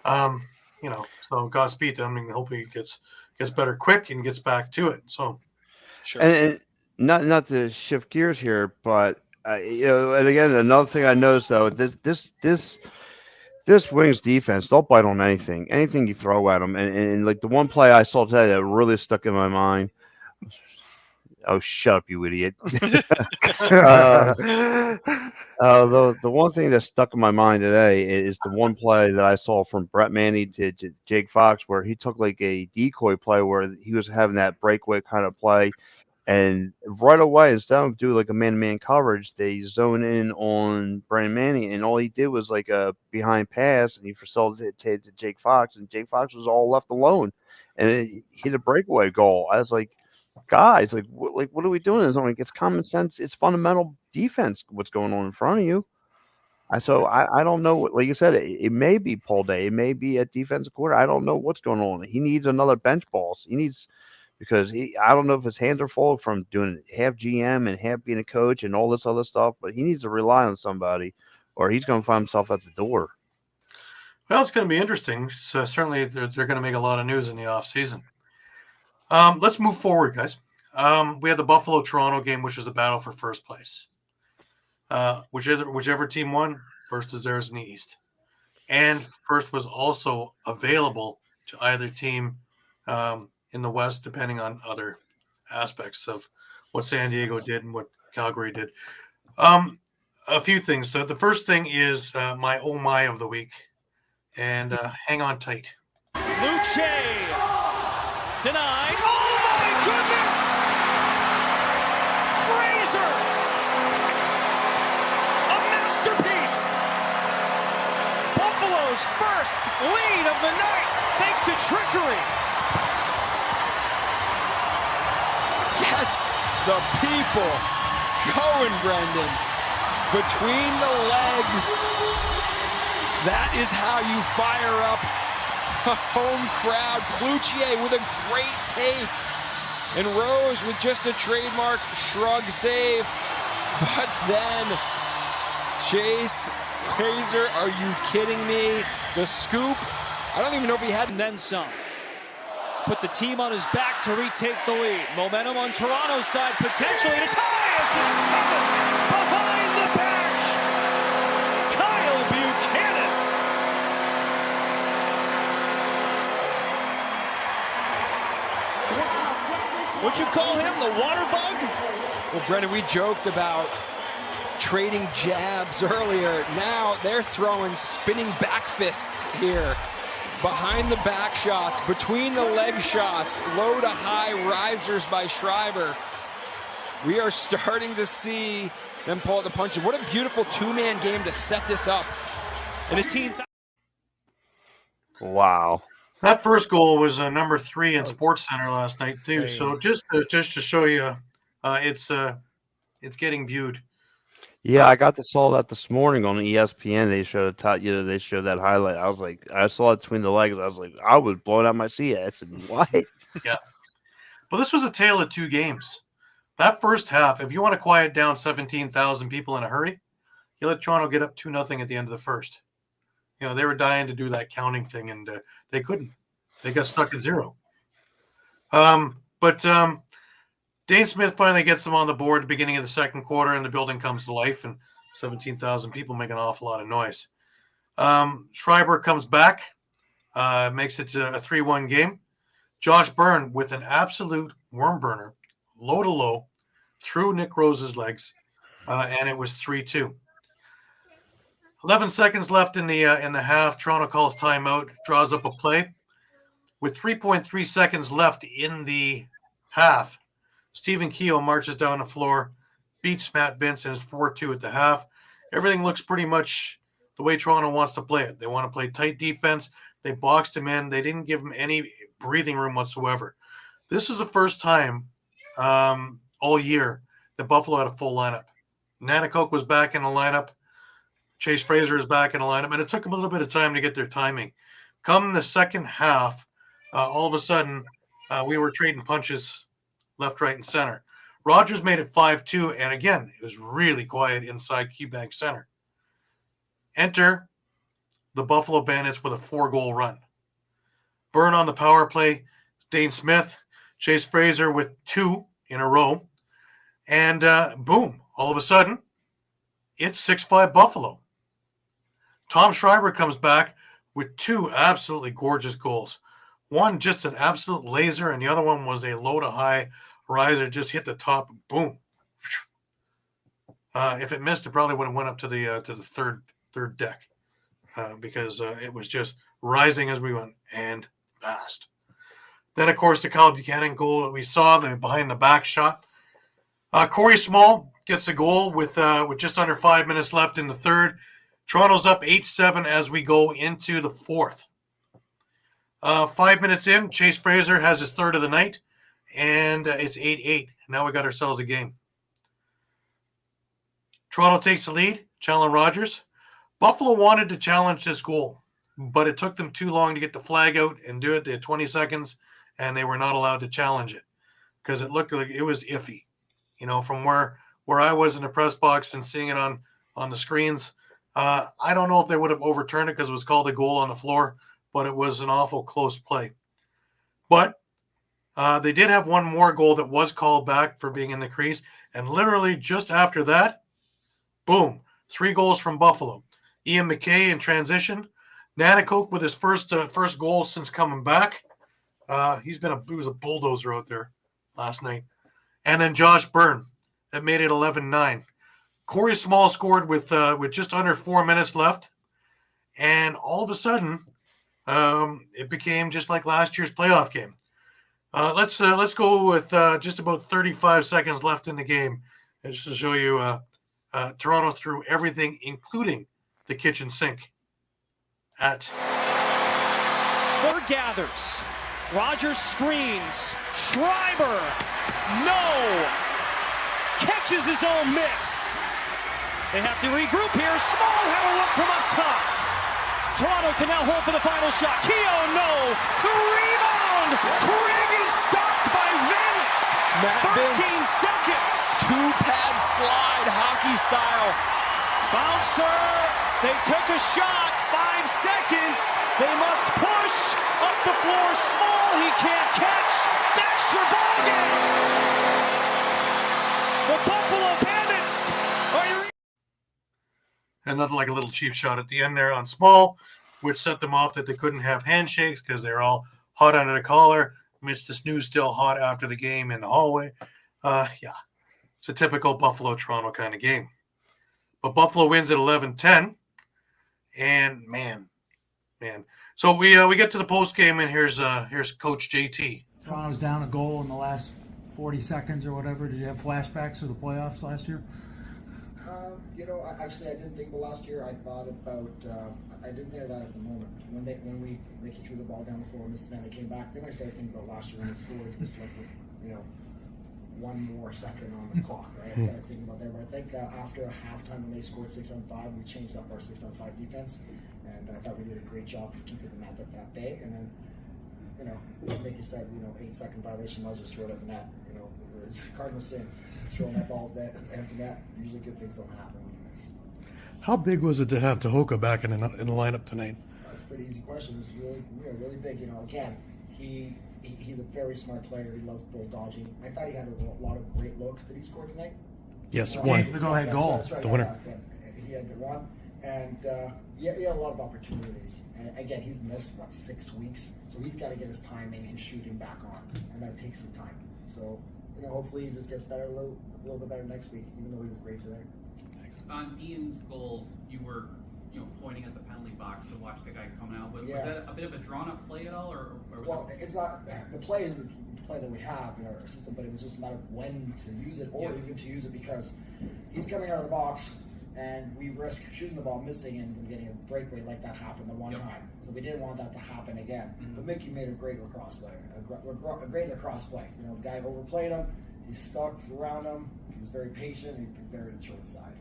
A: So Godspeed to him, and hopefully he gets better quick and gets back to it. So,
C: sure.
H: And not to shift gears here, but and again, another thing I noticed though, this Wings defense, they'll bite on anything you throw at them. And like the one play I saw today that really stuck in my mind. Oh, shut up, you idiot. The one thing that stuck in my mind today is the one play that I saw from Brett Manny to Jake Fox, where he took like a decoy play where he was having that breakaway kind of play. And right away, instead of doing like a man-to-man coverage, they zone in on Brandon Manny, and all he did was like a behind pass, and he facilitated to Jake Fox, and Jake Fox was all left alone, and it hit a breakaway goal. I was like, guys, what are we doing? It's common sense. It's fundamental defense. What's going on in front of you? I don't know. Like you said, it may be Paul Day. It may be a defensive quarter. I don't know what's going on. He needs another bench boss. He needs because I don't know if his hands are full from doing half GM and half being a coach and all this other stuff, but he needs to rely on somebody or he's going to find himself at the door.
A: Well, it's going to be interesting. So certainly they're going to make a lot of news in the offseason. Let's move forward, guys. We had the Buffalo-Toronto game, which was a battle for first place. Whichever team won, first is theirs in the East. And first was also available to either team in the West, depending on other aspects of what San Diego did and what Calgary did. A few things. The first thing is my oh my of the week. And hang on tight.
G: Luce denied. Oh my goodness! Fraser! A masterpiece! Buffalo's first lead of the night thanks to trickery.
I: Gets the people going, Brendan. Between the legs. That is how you fire up a home crowd. Cloutier with a great take. And Rose with just a trademark shrug save. But then Chase Fraser, are you kidding me? The scoop. I don't even know if he had.
G: And then some. Put the team on his back to retake the lead. Momentum on Toronto's side, potentially to tie us in 7 behind the back. Kyle Buchanan. What'd you call him, the water bug?
I: Well, Brendan, we joked about trading jabs earlier. Now they're throwing spinning back fists here. Behind the back shots, between the leg shots, low to high risers by Schreiber. We are starting to see them pull out the punches. What a beautiful two-man game to set this up.
G: And his team.
H: Wow.
A: That first goal was number 3 in Sports Center last night too. So just to show you, it's getting viewed.
H: Yeah, I saw that this morning on ESPN. They showed they showed that highlight. I was like, I saw it between the legs. I was like, I was blowing out my seat. I said, what?
A: Yeah. Well, this was a tale of two games. That first half, if you want to quiet down 17,000 people in a hurry, you let Toronto get up 2-0 at the end of the first. You know, they were dying to do that counting thing, and they couldn't. They got stuck at 0. But Dane Smith finally gets them on the board at the beginning of the second quarter, and the building comes to life, and 17,000 people make an awful lot of noise. Schreiber comes back, makes it a 3-1 game. Josh Byrne with an absolute worm burner, low to low, through Nick Rose's legs, and it was 3-2. 11 seconds left in the half. Toronto calls timeout, draws up a play. With 3.3 seconds left in the half, Stephen Keogh marches down the floor, beats Matt Vince, and is 4-2 at the half. Everything looks pretty much the way Toronto wants to play it. They want to play tight defense. They boxed him in. They didn't give him any breathing room whatsoever. This is the first time all year that Buffalo had a full lineup. Nanticoke was back in the lineup. Chase Fraser is back in the lineup, and it took them a little bit of time to get their timing. Come the second half, all of a sudden, we were trading punches left, right, and center. Rogers made it 5-2, and again, it was really quiet inside KeyBank Center. Enter the Buffalo Bandits with a 4-goal run. Byrne on the power play, Dane Smith, Chase Fraser with 2 in a row, and boom, all of a sudden, it's 6-5 Buffalo. Tom Schreiber comes back with 2 absolutely gorgeous goals. One just an absolute laser, and the other one was a low to high riser, just hit the top, boom. If it missed, it probably would have went up to the third deck because it was just rising as we went and fast. Then, of course, the Kyle Buchanan goal that we saw, the behind the back shot. Corey Small gets a goal with just under 5 minutes left in the third. Toronto's up 8-7 as we go into the fourth. 5 minutes in, Chase Fraser has his third of the night, and it's 8-8. Now we got ourselves a game. Toronto takes the lead, Chandler Rogers. Buffalo wanted to challenge this goal, but it took them too long to get the flag out and do it. They had 20 seconds, and they were not allowed to challenge it. because it looked like it was iffy. From where I was in the press box and seeing it on the screens, I don't know if they would have overturned it because it was called a goal on the floor, but it was an awful close play. But they did have one more goal that was called back for being in the crease, and literally just after that, boom, 3 goals from Buffalo. Ian McKay in transition. Nanticoke with his first goal since coming back. He was a bulldozer out there last night. And then Josh Byrne that made it 11-9. Corey Small scored with just under 4 minutes left, and all of a sudden, it became just like last year's playoff game. Let's go with just about 35 seconds left in the game, and just to show you, Toronto threw everything, including the kitchen sink.
G: Bird gathers. Rogers screens. Schreiber. No. Catches his own miss. They have to regroup here. Small had a look from up top. Toronto can now hold for the final shot. Keough, no. The rebound. Craig is stopped by Vince. 13 seconds.
I: 2-pad slide, hockey style.
G: Bouncer. They took a shot. 5 seconds. They must push. Up the floor. Small. He can't catch. That's your ball game. The Buffalo Bandits are your...
A: Another like a little cheap shot at the end there on Small, which set them off that they couldn't have handshakes because they're all hot under the collar. Mitch the Snooze still hot after the game in the hallway. It's a typical Buffalo-Toronto kind of game. But Buffalo wins at 11-10. And man. So we get to the post game, and here's Coach JT.
J: Toronto's down a goal in the last 40 seconds or whatever. Did you have flashbacks of the playoffs last year?
K: Actually, I didn't think about last year. I thought about. I didn't think of that at the moment. When Ricky threw the ball down the floor and then they came back, then I started thinking about last year when they scored. It's like, one more second on the clock, right? I started thinking about there. But I think after halftime when they scored 6-on-5, we changed up our 6-on-5 defense, and I thought we did a great job of keeping them at that bay. And then, like you said, 8-second violation, I'll just throw it at the net. It's Cardinal sin. Throwing that ball at the empty net. Usually good things don't happen when you miss.
L: How big was it to have Tehoka back in the lineup tonight?
K: That's a pretty easy question. It's really big. Again, he's a very smart player. He loves bull dodging. I thought he had a lot of great looks. Did he score tonight?
L: Yes, one.
J: The go-ahead goal.
K: That's right,
L: the winner.
K: He had the one. And he had a lot of opportunities. And again, he's missed, 6 weeks. So he's got to get his timing and shooting back on. And that takes some time. So, hopefully he just gets better a little bit better next week, even though he was great today.
M: On Ian's goal, you were pointing at the penalty box to watch the guy come out. But was that a bit of a drawn-up play at all, or was
K: it's not. The play is the play that we have in our system, but it was just a matter of when to use it, or even to use it because he's coming out of the box, and we risk shooting the ball, missing, and getting a breakaway like that happened the one time. So we didn't want that to happen again. Mm-hmm. But Mickey made a great lacrosse play, a great lacrosse play. The guy overplayed him. He stuck around him. He was very patient. And he prepared it short side.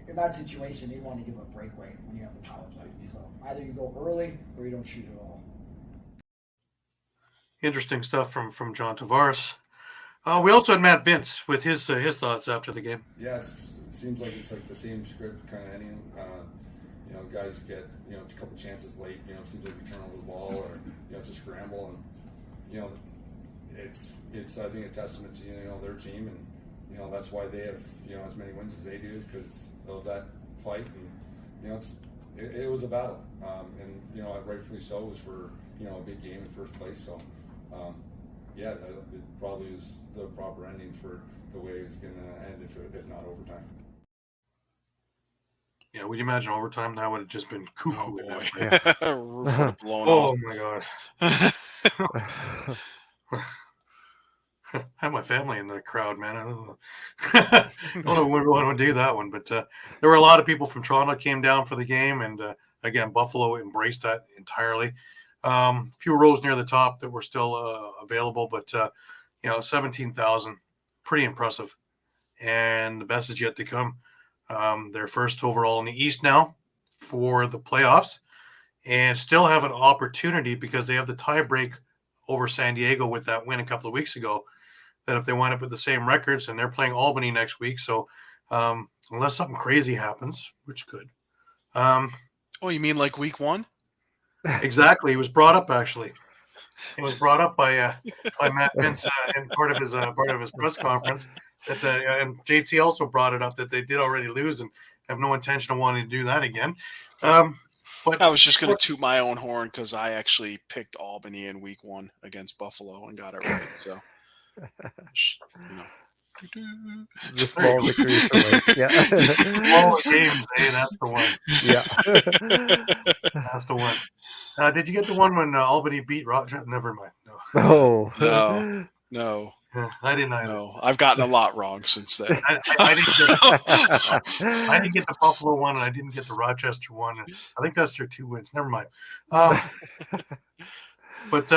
K: In that situation, you want to give a breakaway when you have the power play. So either you go early or you don't shoot at all.
A: Interesting stuff from John Tavares. We also had Matt Vince with his thoughts after the game.
N: Yeah, it seems like it's like the same script kind of ending. Guys get a couple chances late. Seems like we turn over the ball or it's a scramble, and it's I think a testament to their team, and that's why they have as many wins as they do, is because of that fight, and it was a battle, and rightfully so. It was for a big game in first place, so. It probably is the proper ending for the way it's going to end, if not overtime.
A: Yeah, would you imagine overtime? That would have just been cuckoo.
C: Oh, boy.
A: Yeah.
C: Roof would have blown off.
A: Oh, my God. I have my family in the crowd, man. I don't know. I don't know when we want to do that one, but there were a lot of people from Toronto came down for the game, and again, Buffalo embraced that entirely. Few rows near the top that were still available, but 17,000, pretty impressive. And the best is yet to come. They're first overall in the East now for the playoffs, and still have an opportunity because they have the tie break over San Diego with that win a couple of weeks ago. that if they wind up with the same records, and they're playing Albany next week, so unless something crazy happens, which could.
C: Oh, you mean like week 1?
A: Exactly. It was brought up actually. It was brought up by Matt Vince in part of his press conference. And JT also brought it up that they did already lose and have no intention of wanting to do that again. But
C: I was just going to toot my own horn because I actually picked Albany in week 1 against Buffalo and got it right. So,
B: the small victories for Lake. Yeah.
A: Small games, that's the one.
B: Yeah.
A: That's the one. Did you get the one when Albany beat Rochester? Never mind.
B: No.
C: No.
A: I didn't either.
C: No, I've gotten a lot wrong since then.
A: I didn't get the Buffalo one, and I didn't get the Rochester one. And I think that's their 2 wins. Never mind. But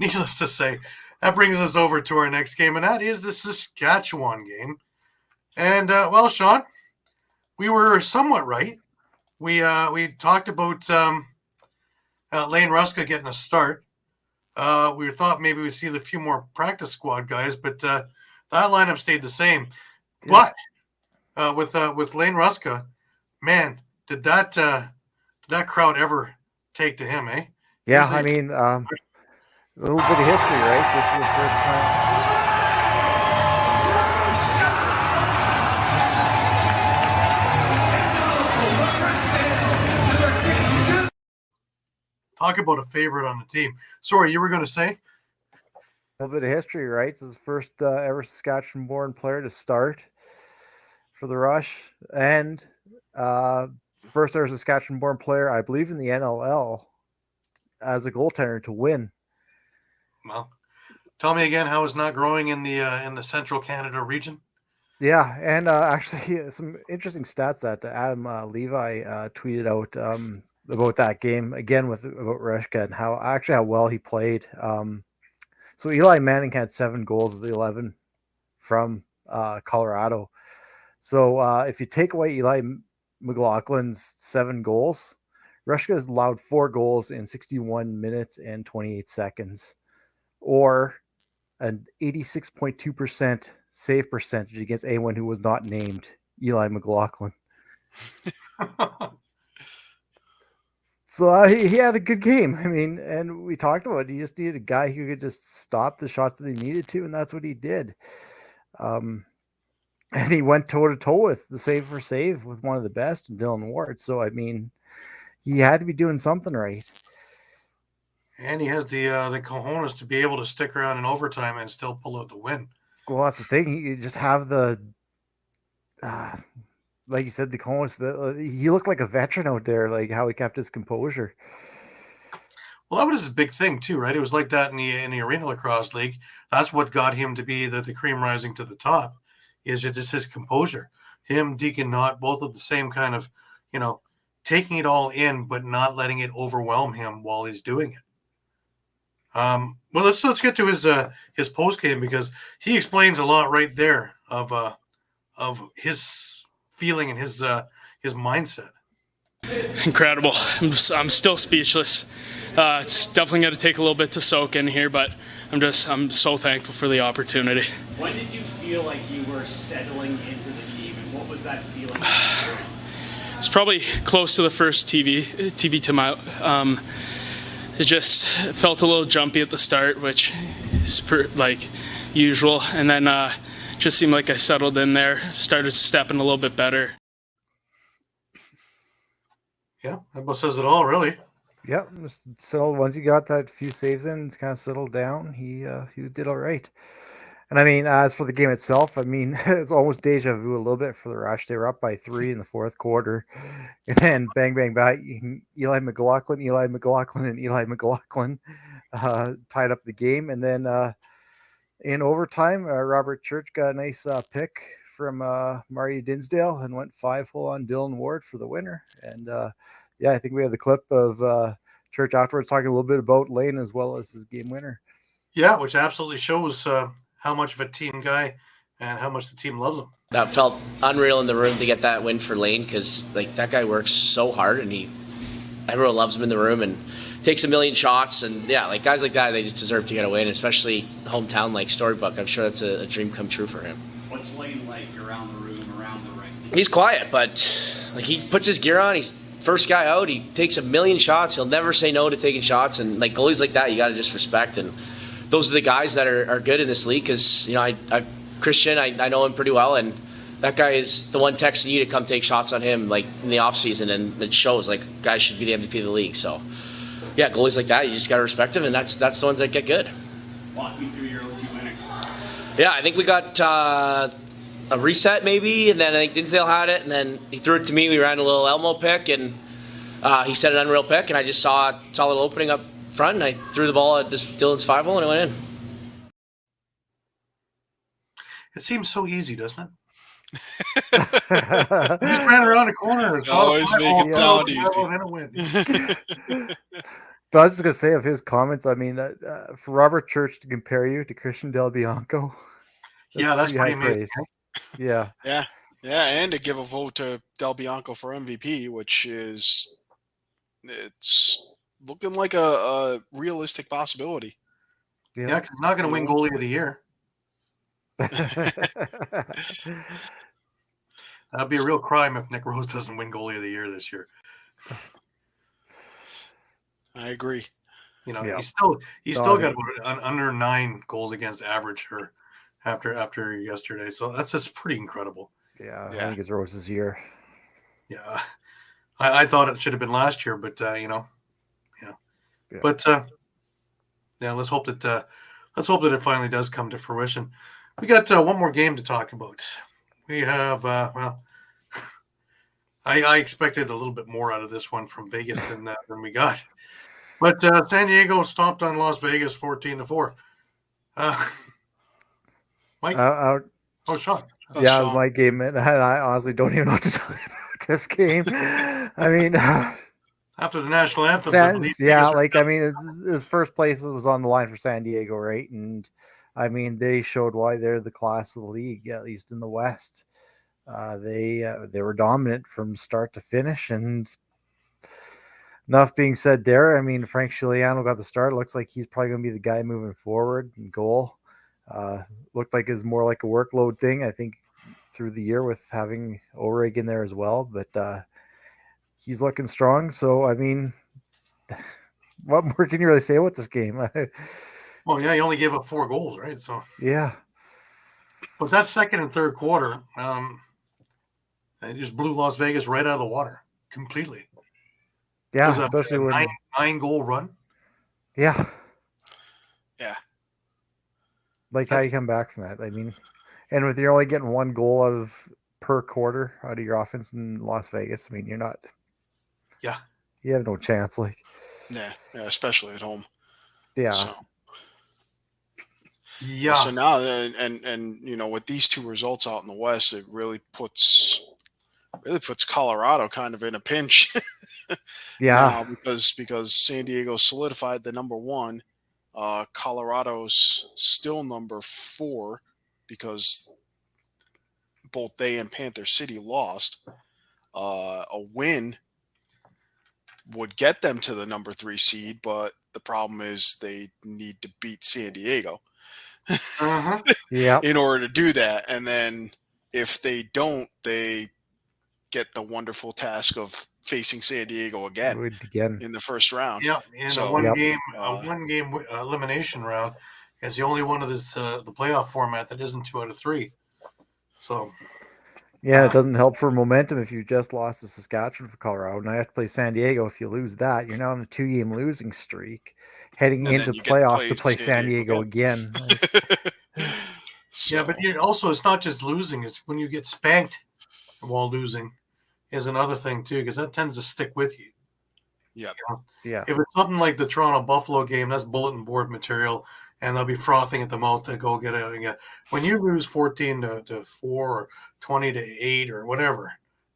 A: needless to say, that brings us over to our next game, and that is the Saskatchewan game. And, well, Shawn, we were somewhat right. We talked about Lane Ruska getting a start. We thought maybe we'd see a few more practice squad guys, but that lineup stayed the same. Yeah. But with Lane Ruska, man, did that crowd ever take to him, eh?
B: Yeah, I mean, a little bit of history, right? This is the first time.
A: Talk about a favorite on the team. Sorry, you were going to say?
B: A little bit of history, right? This is the first ever Saskatchewan-born player to start for the Rush. And first ever Saskatchewan-born player, I believe, in the NLL as a goaltender to win.
A: Well, tell me again how it's not growing in the Central Canada region.
B: Yeah, and actually some interesting stats that Adam Levi tweeted out about that game again about Rushka and how well he played. So Eli Manning had 7 goals of the 11 from Colorado. So if you take away Eli McLaughlin's 7 goals, Rushka has allowed 4 goals in 61 minutes and 28 seconds, or an 86.2% save percentage against anyone who was not named Eli McLaughlin. So he had a good game. I mean, and we talked about it. He just needed a guy who could just stop the shots that he needed to, and that's what he did. And he went toe-to-toe with the save for save with one of the best, Dylan Ward. So, I mean, he had to be doing something right.
A: And he has the cojones to be able to stick around in overtime and still pull out the win.
B: Well, that's the thing. You just have the... like you said, the cojones. He looked like a veteran out there, like how he kept his composure.
A: Well, that was his big thing too, right? It was like that in the Arena Lacrosse League. That's what got him to be the cream rising to the top. Is just his composure. Him, Deacon Knott, both of the same kind of, taking it all in, but not letting it overwhelm him while he's doing it. Well, let's get to his post game, because he explains a lot right there of his feeling and his mindset.
O: Incredible. I'm still speechless. It's definitely going to take a little bit to soak in here, but I'm so thankful for the opportunity.
M: When did you feel like you were settling into the team, and what was that feeling?
O: It's probably close to the first TV time out. It just felt a little jumpy at the start, which is like usual, and then just seemed like I settled in there, started stepping a little bit better.
A: Yeah, that about says it all, really.
B: Yep, just settled. Once he got that few saves in, it's kind of settled down. He did all right. And I mean, as for the game itself, I mean, it's almost deja vu a little bit for the Rush. They were up by 3 in the fourth quarter, and then bang, bang, bang. Eli McLaughlin, and Eli McLaughlin tied up the game. And then in overtime, Robert Church got a nice pick from Marty Dinsdale and went 5-hole on Dylan Ward for the winner. And I think we have the clip of Church afterwards talking a little bit about Lane as well as his game winner.
A: Yeah, which absolutely shows how much of a team guy and how much the team loves him.
P: That felt unreal in the room to get that win for Lane, because that guy works so hard, and everyone loves him in the room, and takes a million shots, and yeah, like guys like that, they just deserve to get a win, especially hometown like Storybook. I'm sure that's a dream come true for him.
M: What's Lane like around the room, around the ring?
P: He's quiet, but like he puts his gear on. He's first guy out. He takes a million shots. He'll never say no to taking shots, and like goalies like that, you got to just respect. And those are the guys that are good in this league because Christian, I know him pretty well, and that guy is the one texting you to come take shots on him like in the off season, and it shows like guys should be the MVP of the league. So yeah, goalies like that, you just got to respect them, and that's the ones that get good.
M: Walk me through your OT winning.
P: Yeah, I think we got a reset maybe, and then I think Dinsdale had it, and then he threw it to me. We ran a little Elmo pick, and he set an unreal pick, and I just saw a little opening up front, and I threw the ball at Dylan's 5-hole, and it went in.
A: It seems so easy, doesn't it? You just ran around the corner. And
C: always make it sound easy.
B: But I was just going to say of his comments, I mean, for Robert Church to compare you to Christian Del Bianco.
A: That's pretty amazing.
B: Yeah.
C: Yeah, and to give a vote to Del Bianco for MVP, which it's looking like a realistic possibility.
A: Yeah, 'cause he's not going to win goalie of the year. That'd be a real crime if Nick Rose doesn't win goalie of the year this year. I
C: agree.
A: He's still got under 9 goals against average after yesterday. So that's pretty incredible.
B: Yeah, I think it's Rose's year.
A: Yeah, I thought it should have been last year, but But let's hope that it finally does come to fruition. We got one more game to talk about. We have I expected a little bit more out of this one from Vegas than we got. But San Diego stomped on Las Vegas 14-4. Mike? Shawn.
B: Yeah, it was my game, and I honestly don't even know what to tell you about this game. I mean,
A: after the national anthem,
B: his first place was on the line for San Diego, right? And I mean, they showed why they're the class of the league, at least in the West. They were dominant from start to finish, and enough being said there. I mean, Frank Chiliano got the start. Looks like he's probably going to be the guy moving forward in goal. Looked like it was more like a workload thing, I think, through the year with having O'Reilly in there as well. But he's looking strong. So, I mean, what more can you really say about this game?
A: Well, yeah, he only gave up 4 goals, right? So
B: yeah.
A: But that second and third quarter, they just blew Las Vegas right out of the water completely.
B: Yeah, especially with
A: 9-goal run.
B: Yeah.
C: Yeah.
B: How you come back from that. I mean, and with you're only getting 1 goal per quarter out of your offense in Las Vegas, I mean, you're not.
A: Yeah.
B: You have no chance.
C: Yeah, especially at home.
B: Yeah.
C: So.
A: Yeah.
C: So now, and with these 2 results out in the West, it really puts Colorado kind of in a pinch.
B: Yeah.
C: Because San Diego solidified the number 1. Colorado's still number 4 because both they and Panther City lost. A win would get them to the number 3 seed, but the problem is they need to beat San Diego in order to do that. And then if they don't, they get the wonderful task of facing San Diego again in the first round.
A: Yeah, and a one-game elimination round is the only one of this the playoff format that isn't 2 out of 3. So
B: yeah, it doesn't help for momentum if you just lost to Saskatchewan for Colorado. Now you have to play San Diego. If you lose that, you're now on a 2-game losing streak, heading into the playoffs to play San Diego again.
A: Yeah, but it's not just losing; it's when you get spanked while losing. Is another thing too, because that tends to stick with you.
C: Yeah.
B: Yeah.
A: If it's something like the Toronto Buffalo game, that's bulletin board material, and they'll be frothing at the mouth to go get it again. When you lose 14-4 or 20-8 or whatever,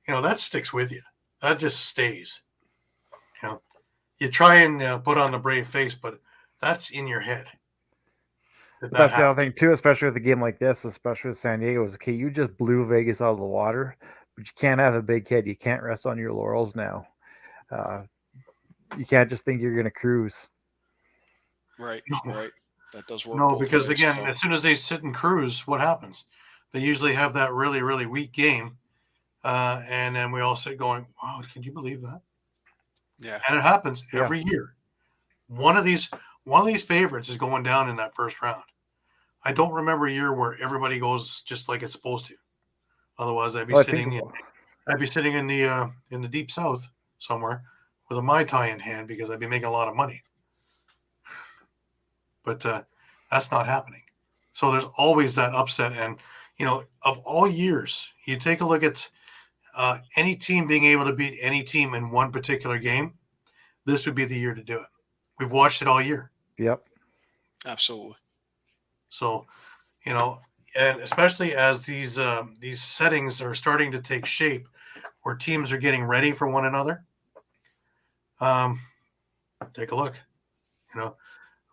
A: that sticks with you. That just stays. You try and put on the brave face, but that's in your head.
B: That's the other thing too, especially with a game like this, especially with San Diego, is okay. You just blew Vegas out of the water. But you can't have a big head. You can't rest on your laurels now. you can't just think you're going to cruise.
C: Right. That does work.
A: No,
C: both
A: because
C: ways,
A: again,
C: so.
A: as soon as they sit and cruise, what happens? They usually have that really, really weak game. And then we all sit going, wow, can you believe that?
C: Yeah.
A: And it happens every year. One of these favorites is going down in that first round. I don't remember a year where everybody goes just like it's supposed to. Otherwise, I'd be sitting in the deep south somewhere with a Mai Tai in hand because I'd be making a lot of money. But that's not happening. So there's always that upset. And, of all years, you take a look at any team being able to beat any team in one particular game, this would be the year to do it. We've watched it all year.
B: Yep.
C: Absolutely.
A: So, and especially as these settings are starting to take shape where teams are getting ready for one another, take a look.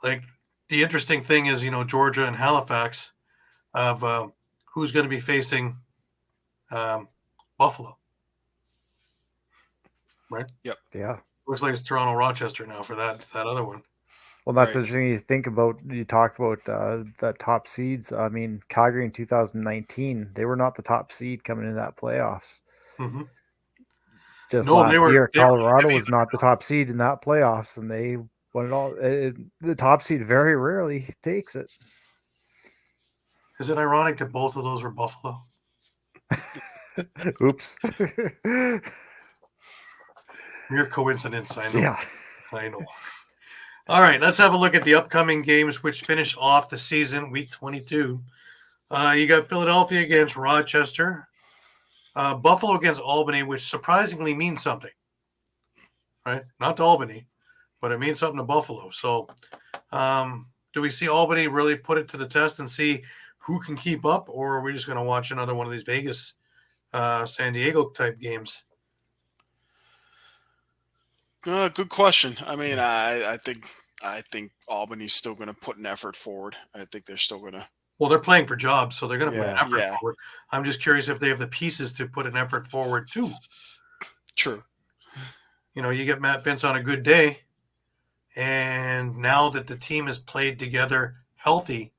A: Like the interesting thing is, Georgia and Halifax of who's going to be facing Buffalo. Right?
C: Yep.
B: Yeah.
A: Looks like it's Toronto Rochester now for that other one.
B: Well, that's interesting. You think about, you talked about the top seeds. I mean, Calgary in 2019, they were not the top seed coming into that playoffs.
A: Mm-hmm.
B: Last year, Colorado was not the top seed in that playoffs, and they won it all. The top seed very rarely takes it.
A: Is it ironic that both of those were Buffalo?
B: Oops.
A: Mere coincidence, I know.
B: Yeah.
A: I know. All right, let's have a look at the upcoming games which finish off the season, week 22. You got Philadelphia against Rochester, Buffalo against Albany, which surprisingly means something, right? Not to Albany, but it means something to Buffalo. So do we see Albany really put it to the test and see who can keep up, or are we just going to watch another one of these Vegas, San Diego type games?
C: Good question. I mean, I think Albany's still going to put an effort forward. I think they're still going to.
A: Well, they're playing for jobs, so they're going to put an effort
C: Yeah.
A: forward. I'm just curious if they have the pieces to put an effort forward too.
C: True.
A: You get Matt Vince on a good day, and now that the team has played together healthy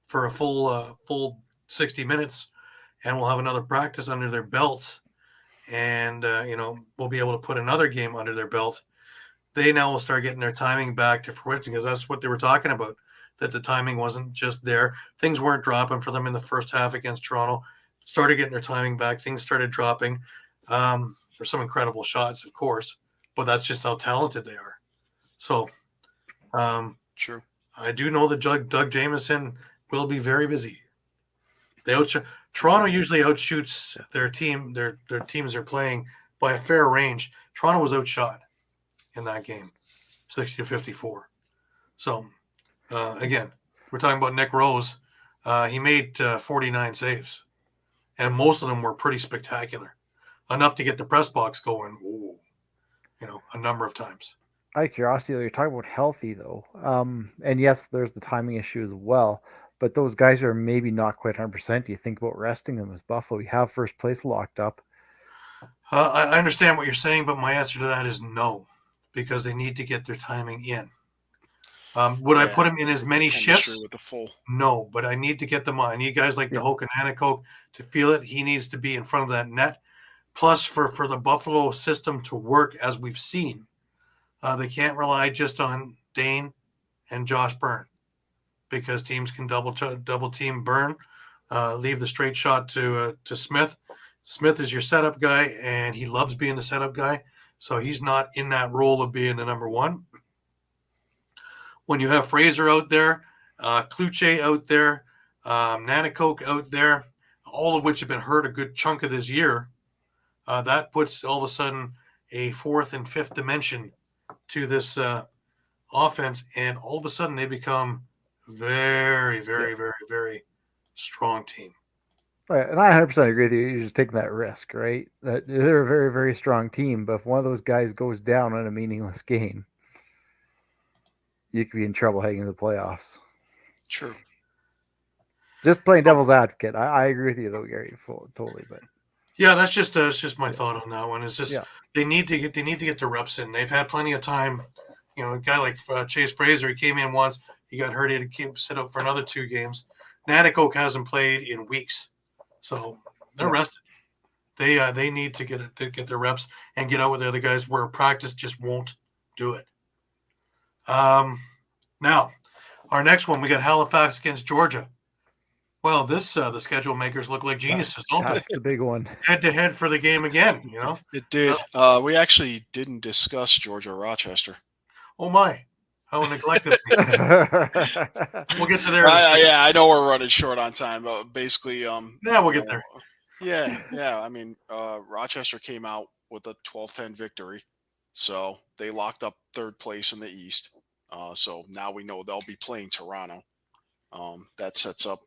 A: for a full 60 minutes, and we'll have another practice under their belts, and we'll be able to put another game under their belt. They now will start getting their timing back to fruition, because that's what they were talking about, that the timing wasn't just there. Things weren't dropping for them in the first half against Toronto. Started getting their timing back. Things started dropping. There's some incredible shots, of course, but that's just how talented they are. So,
C: true.
A: I do know that Doug Jamieson will be very busy. Toronto usually outshoots their team, their teams they're playing by a fair range. Toronto was outshot in that game, 60-54. So, again, we're talking about Nick Rose. He made 49 saves, and most of them were pretty spectacular, enough to get the press box going, a number of times.
B: Out of curiosity, you're talking about healthy, though. And yes, there's the timing issue as well. But those guys are maybe not quite 100%. Do you think about resting them as Buffalo? We have first place locked up.
A: I understand what you're saying, but my answer to that is no, because they need to get their timing in. Would I put them in as many shifts?
C: With the full.
A: No, but I need to get them on. I need guys like DeHoek and Hancock to feel it. He needs to be in front of that net. Plus, for the Buffalo system to work, as we've seen, they can't rely just on Dane and Josh Byrne, because teams can double team Byrne, leave the straight shot to Smith. Smith is your setup guy, and he loves being the setup guy, so he's not in that role of being the number one. When you have Fraser out there, Kluche out there, Nanticoke out there, all of which have been hurt a good chunk of this year, that puts all of a sudden a fourth and fifth dimension to this offense, and all of a sudden they become very, very, very, very strong team.
B: Right, and I 100% agree with you. You're just taking that risk, right? That they're a very, very strong team, but if one of those guys goes down in a meaningless game, you could be in trouble heading into the playoffs.
C: True.
B: Just playing devil's advocate. I agree with you, though, Gary, totally. But
A: Yeah, that's just my thought on that one. It's just
B: Yeah.
A: they need to get the reps in. They've had plenty of time. You know, a guy like Chase Fraser, he came in once, he got hurt, he had to sit out for another 2 games. Natikoke hasn't played in weeks, so they're rested. They need to get their reps and get out with the other guys where practice just won't do it. Now, our next one, we got Halifax against Georgia. Well, this the schedule makers look like geniuses, don't they?
B: That's the big one.
A: Head to head for the game again. You know,
C: It did. We actually didn't discuss Georgia Rochester.
A: Oh my! How neglected. We'll get to there.
C: Yeah, I know we're running short on time, but basically,
A: yeah, we'll get there.
C: Yeah. I mean, Rochester came out with a 12-10 victory, so they locked up 3rd place in the East. So now we know they'll be playing Toronto. That sets up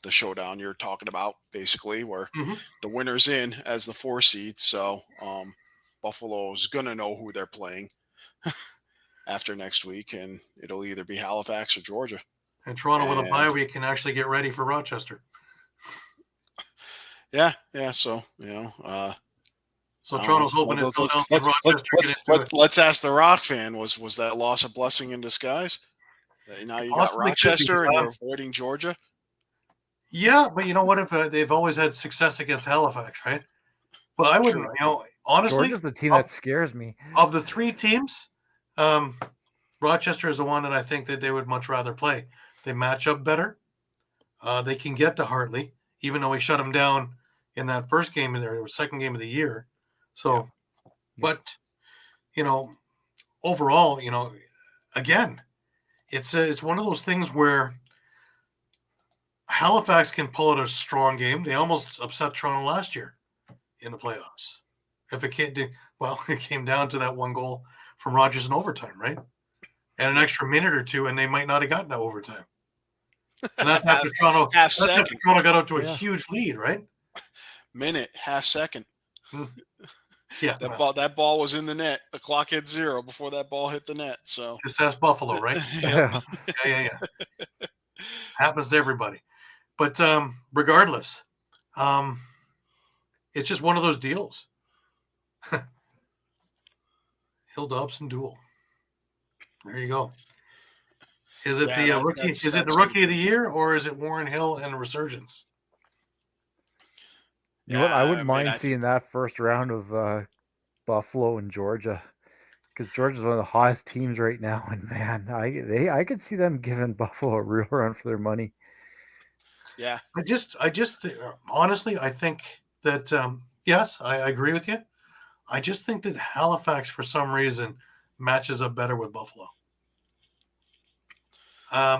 C: the showdown you're talking about, basically, where the winner's in as the 4 seed. So Buffalo's gonna know who they're playing after next week, and it'll either be Halifax or Georgia.
A: And Toronto with a bye week can actually get ready for Rochester.
C: Yeah. So you know.
A: So Toronto's hoping
C: let's ask the Rock fan: was that loss a blessing in disguise? Now you got Rochester and you're avoiding Georgia.
A: Yeah, but you know what? If they've always had success against Halifax, right? But I wouldn't. You know, honestly,
B: Georgia's the team that scares me.
A: Of the 3 teams, Rochester is the one that I think that they would much rather play. They match up better. They can get to Hartley, even though we shut them down in that first game in their second game of the year. So, but you know, overall, you know, again, it's one of those things where Halifax can pull out a strong game. They almost upset Toronto last year in the playoffs. If it can't do well, it came down to that 1 goal from Rogers in overtime, right? And an extra minute or 2, and they might not have gotten to overtime. And that's after Toronto. Toronto got out to a huge lead, right?
C: Minute, half second.
A: Yeah,
C: that ball was in the net. The clock hit 0 before that ball hit the net. So
A: just ask Buffalo, right? Yeah. Happens to everybody. But regardless, it's just one of those deals. Hill Dobson duel. There you go. Is it the rookie? Is it the rookie of the year, or is it Warren Hill and Resurgence?
B: You know what? I wouldn't mind seeing that first round of Buffalo and Georgia, because Georgia's one of the hottest teams right now, and man, I could see them giving Buffalo a real run for their money.
C: Yeah,
A: I just honestly, I think that yes, I agree with you. I just think that Halifax, for some reason, matches up better with Buffalo.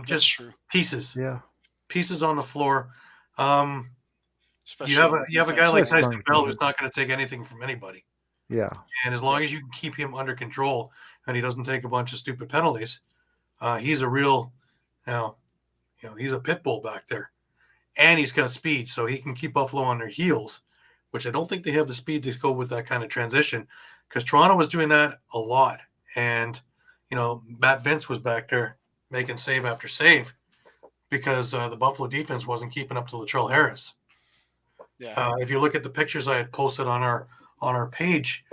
A: Just true. Pieces, pieces on the floor. You have a guy like Tyson Bell who's not going to take anything from anybody.
B: Yeah,
A: and as long as you can keep him under control and he doesn't take a bunch of stupid penalties, he's a real, he's a pit bull back there, and he's got speed, so he can keep Buffalo on their heels, which I don't think they have the speed to go with that kind of transition, because Toronto was doing that a lot, and Matt Vince was back there making save after save because the Buffalo defense wasn't keeping up to Latrell Harris.
C: Yeah.
A: If you look at the pictures I had posted on our page,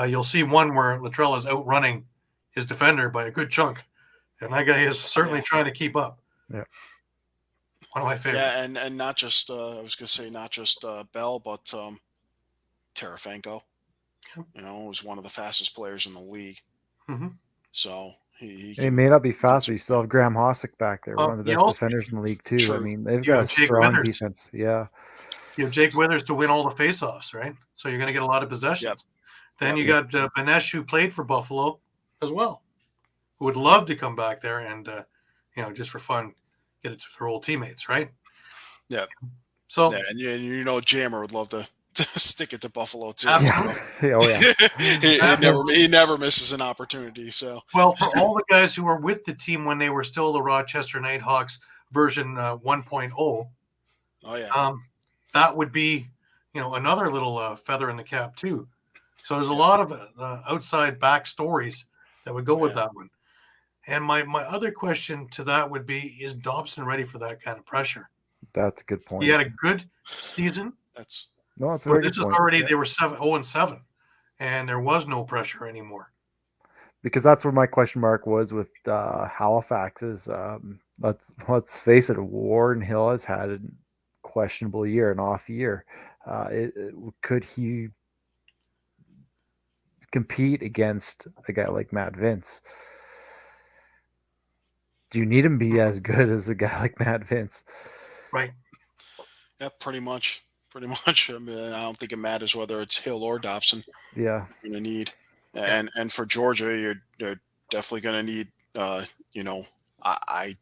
A: you'll see one where Latrell is outrunning his defender by a good chunk, and that guy is certainly trying to keep up.
B: Yeah,
A: one of my favorites.
C: Yeah, and not just I was going to say not just Bell, but Tarafanko. Was one of the fastest players in the league.
A: Mm-hmm.
C: So he
B: may not be fast, but you still have Graham Hossick back there, one of the best defenders in the league too.
C: True.
B: I mean, they've got a strong defense. Yeah.
A: You have Jake Withers to win all the faceoffs, right? So you're going to get a lot of possessions. Then you got Benesh, who played for Buffalo as well, who would love to come back there and, just for fun, get it to their old teammates, right?
C: Yeah.
A: So,
C: and Jammer would love to stick it to Buffalo too. He never misses an opportunity. So,
A: well, for all the guys who were with the team when they were still the Rochester Nighthawks version 1.0,
C: oh yeah.
A: That would be, another little feather in the cap too. So there's a lot of outside back stories that would go with that one. And my other question to that would be: is Dobson ready for that kind of pressure?
B: That's a good point.
A: He had a good season.
B: No, it's a
A: Well,
B: very
A: this
B: good
A: is
B: point.
A: already
B: Yeah.
A: they were 7-0-7, and there was no pressure anymore.
B: Because that's where my question mark was with Halifax is let's face it, Warren Hill has had a questionable year, an off year. Could he compete against a guy like Matt Vince? Do you need him to be as good as a guy like Matt Vince?
A: Right.
C: Yeah, pretty much. Pretty much. I mean, I don't think it matters whether it's Hill or Dobson.
B: Yeah.
C: You're going to need, and for Georgia, you're definitely going to need. I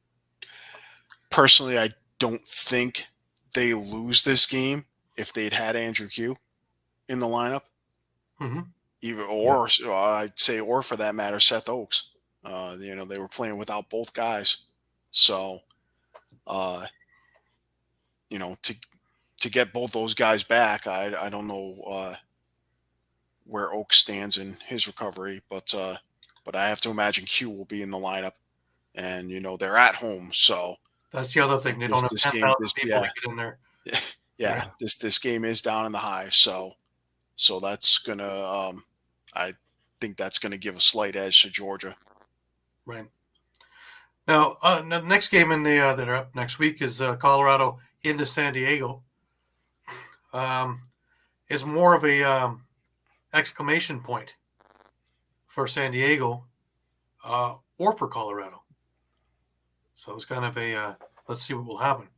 C: personally, I don't think they lose this game if they'd had Andrew Q in the lineup.
A: Mm-hmm.
C: I'd say, or for that matter, Seth Oakes. They were playing without both guys, so to get both those guys back, I don't know where Oakes stands in his recovery, but I have to imagine Q will be in the lineup, and they're at home, so
A: That's the other thing. They don't have 10,000 people to get in there.
C: Yeah, this game is down in the Hive, so that's gonna I think that's gonna give a slight edge to Georgia.
A: Right. Now, the next game in the that are up next week is Colorado into San Diego. It's more of a exclamation point for San Diego or for Colorado. So it's kind of a let's see what will happen.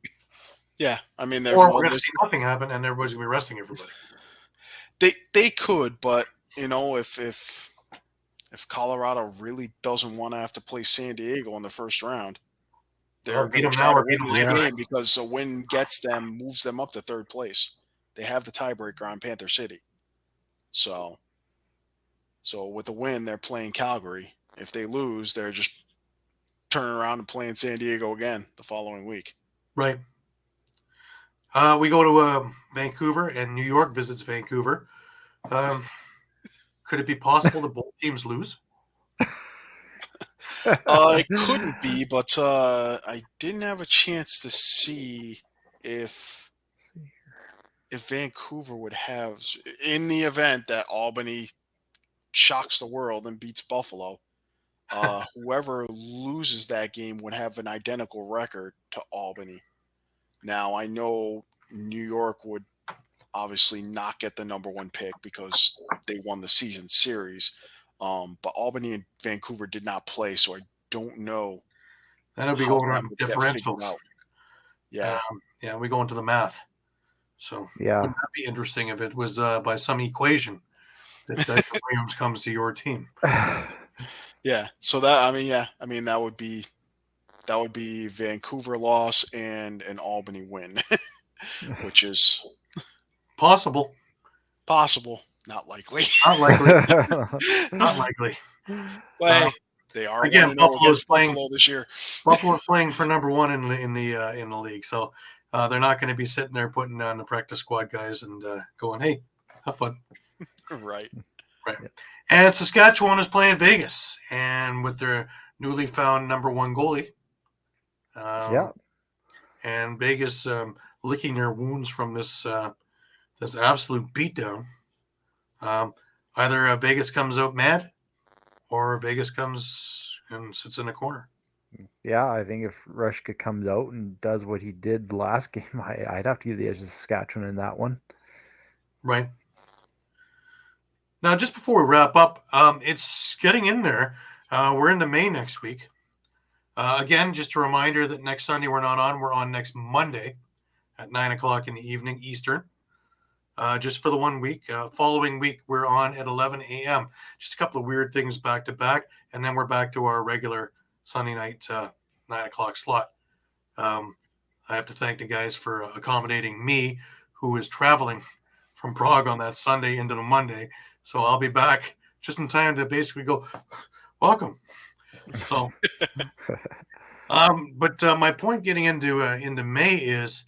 C: Yeah, I mean,
A: or we're going to see nothing happen, and everybody's going to be resting everybody.
C: They could, but if Colorado really doesn't want to have to play San Diego in the first round, they're going to try to win this game because a win moves them up to third place. They have the tiebreaker on Panther City. So with a win, they're playing Calgary. If they lose, they're just turning around and playing San Diego again the following week.
A: Right. We go to Vancouver, and New York visits Vancouver. Could it be possible that both teams lose?
C: It couldn't be, but I didn't have a chance to see if Vancouver would have, in the event that Albany shocks the world and beats Buffalo, whoever loses that game would have an identical record to Albany. Now, I know New York would obviously not get the number one pick because they won the season series. But Albany and Vancouver did not play, so I don't know.
A: That'll be going on differentials.
C: Yeah.
A: We go into the math. So
B: yeah,
A: wouldn't that be interesting if it was by some equation that Dyson Williams comes to your team?
C: Yeah. So that would be Vancouver loss and an Albany win, which is
A: possible.
C: Not likely.
A: Not likely. Not likely.
C: Well, they are
A: again. Buffalo's playing
C: Buffalo this year.
A: Buffalo's playing for number one in the league, so they're not going to be sitting there putting on the practice squad guys and going, "Hey, have fun."
C: Right.
A: And Saskatchewan is playing Vegas, and with their newly found number one goalie. And Vegas licking their wounds from this absolute beatdown. Either Vegas comes out mad, or Vegas comes and sits in a corner.
B: Yeah, I think if Rushka comes out and does what he did last game, I'd have to give the edge to Saskatchewan in that one.
A: Right. Now, just before we wrap up, it's getting in there. We're into May next week. Again, just a reminder that next Sunday we're not on. We're on next Monday at 9:00 in the evening Eastern. Just for the 1 week. Following week, we're on at 11 a.m. Just a couple of weird things back to back, and then we're back to our regular Sunday night 9:00 slot. I have to thank the guys for accommodating me, who is traveling from Prague on that Sunday into the Monday. So I'll be back just in time to basically go, welcome. So, but my point getting into May is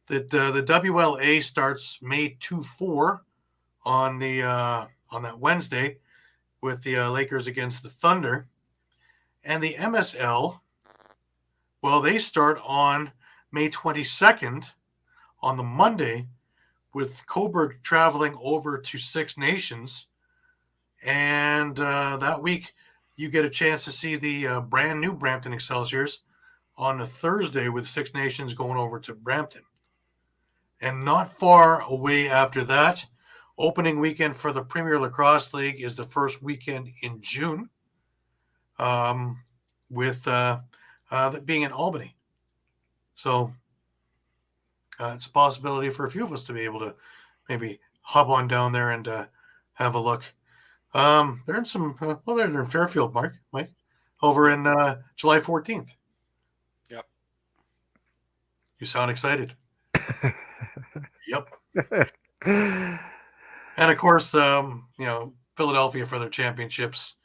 A: that the WLA starts May 2-4 on that Wednesday with the Lakers against the Thunder, and the MSL, well, they start on May 22nd on the Monday with Coburg traveling over to Six Nations. And that week, you get a chance to see the brand new Brampton Excelsiors on a Thursday with Six Nations going over to Brampton. And not far away after that, opening weekend for the Premier Lacrosse League is the first weekend in June, with being in Albany. So it's a possibility for a few of us to be able to maybe hop on down there and have a look. They're in some, they're in Fairfield, Mike, over in July 14th.
C: Yep.
A: You sound excited. Yep. And of course, Philadelphia for their championships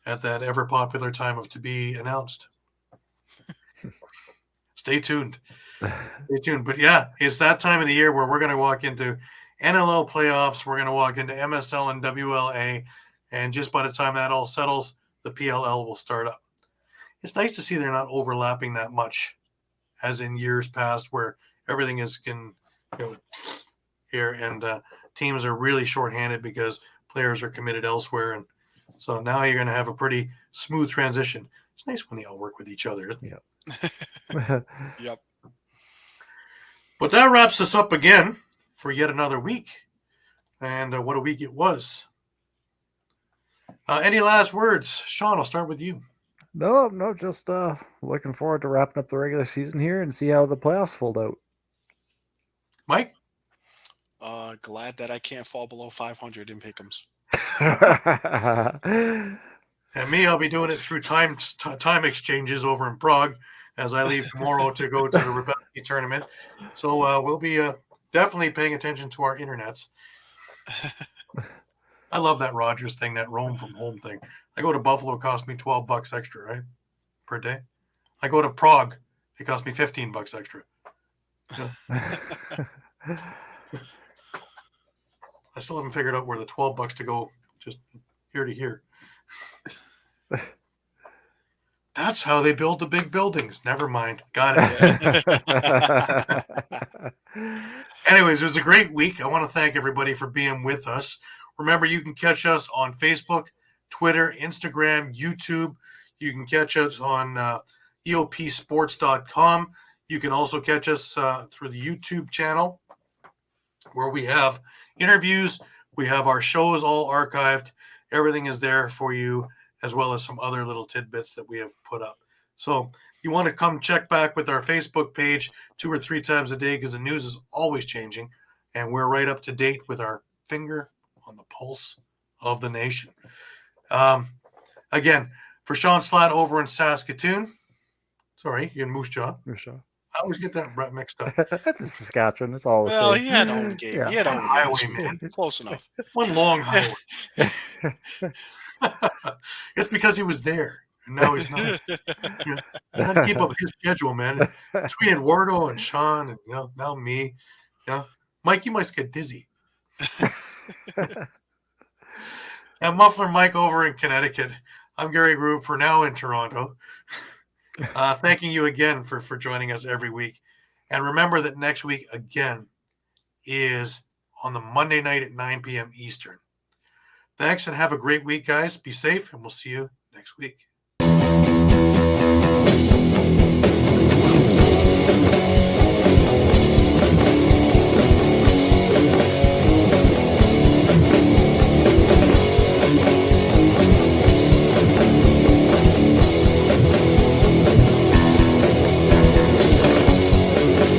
A: at that ever popular time of to be announced. Stay tuned. Stay tuned. But yeah, it's that time of the year where we're going to walk into NLL playoffs. We're going to walk into MSL and WLA. And just by the time that all settles, the PLL will start up. It's nice to see they're not overlapping that much as in years past where everything is here and teams are really shorthanded because players are committed elsewhere. And so now you're going to have a pretty smooth transition. It's nice when they all work with each other.
B: Yep.
C: Yep.
A: But that wraps us up again for yet another week. And what a week it was. Any last words? Shawn, I'll start with you.
B: No, just looking forward to wrapping up the regular season here and see how the playoffs fold out.
A: Mike?
C: Glad that I can't fall below 500 in pick'ems.
A: And me, I'll be doing it through time exchanges over in Prague as I leave tomorrow to go to the Rebellion tournament. So we'll be definitely paying attention to our internets. I love that Rogers thing, that roam from home thing. I go to Buffalo, it costs me $12 extra, right? Per day. I go to Prague, it costs me $15 extra. Yeah. I still haven't figured out where the $12 to go just here to here. That's how they build the big buildings. Never mind. Got it. Anyways, it was a great week. I want to thank everybody for being with us. Remember, you can catch us on Facebook, Twitter, Instagram, YouTube. You can catch us on EOPsports.com. You can also catch us through the YouTube channel where we have interviews. We have our shows all archived. Everything is there for you, as well as some other little tidbits that we have put up. So you want to come check back with our Facebook page 2 or 3 times a day because the news is always changing. And we're right up to date with our finger on the pulse of the nation. Again, for Shawn Slaght over in Saskatoon. Sorry, you're in Moose Jaw.
B: Moose Jaw.
A: I always get that mixed up.
B: That's a Saskatchewan. It's all the
C: Well,
B: same.
C: he had home game.
B: Yeah.
C: He had home
A: Highway,
C: game.
A: man.
C: Close enough.
A: One long highway. It's because he was there. And now he's not. I had to keep up his schedule, man. Between Eduardo and Shawn and now me. Mike, you must get dizzy. And Muffler Mike over in Connecticut. I'm Gary Groob for now in Toronto. Thanking you again for joining us every week. And remember that next week again is on the Monday night at 9 p.m. Eastern. Thanks and have a great week, guys. Be safe, and we'll see you next week.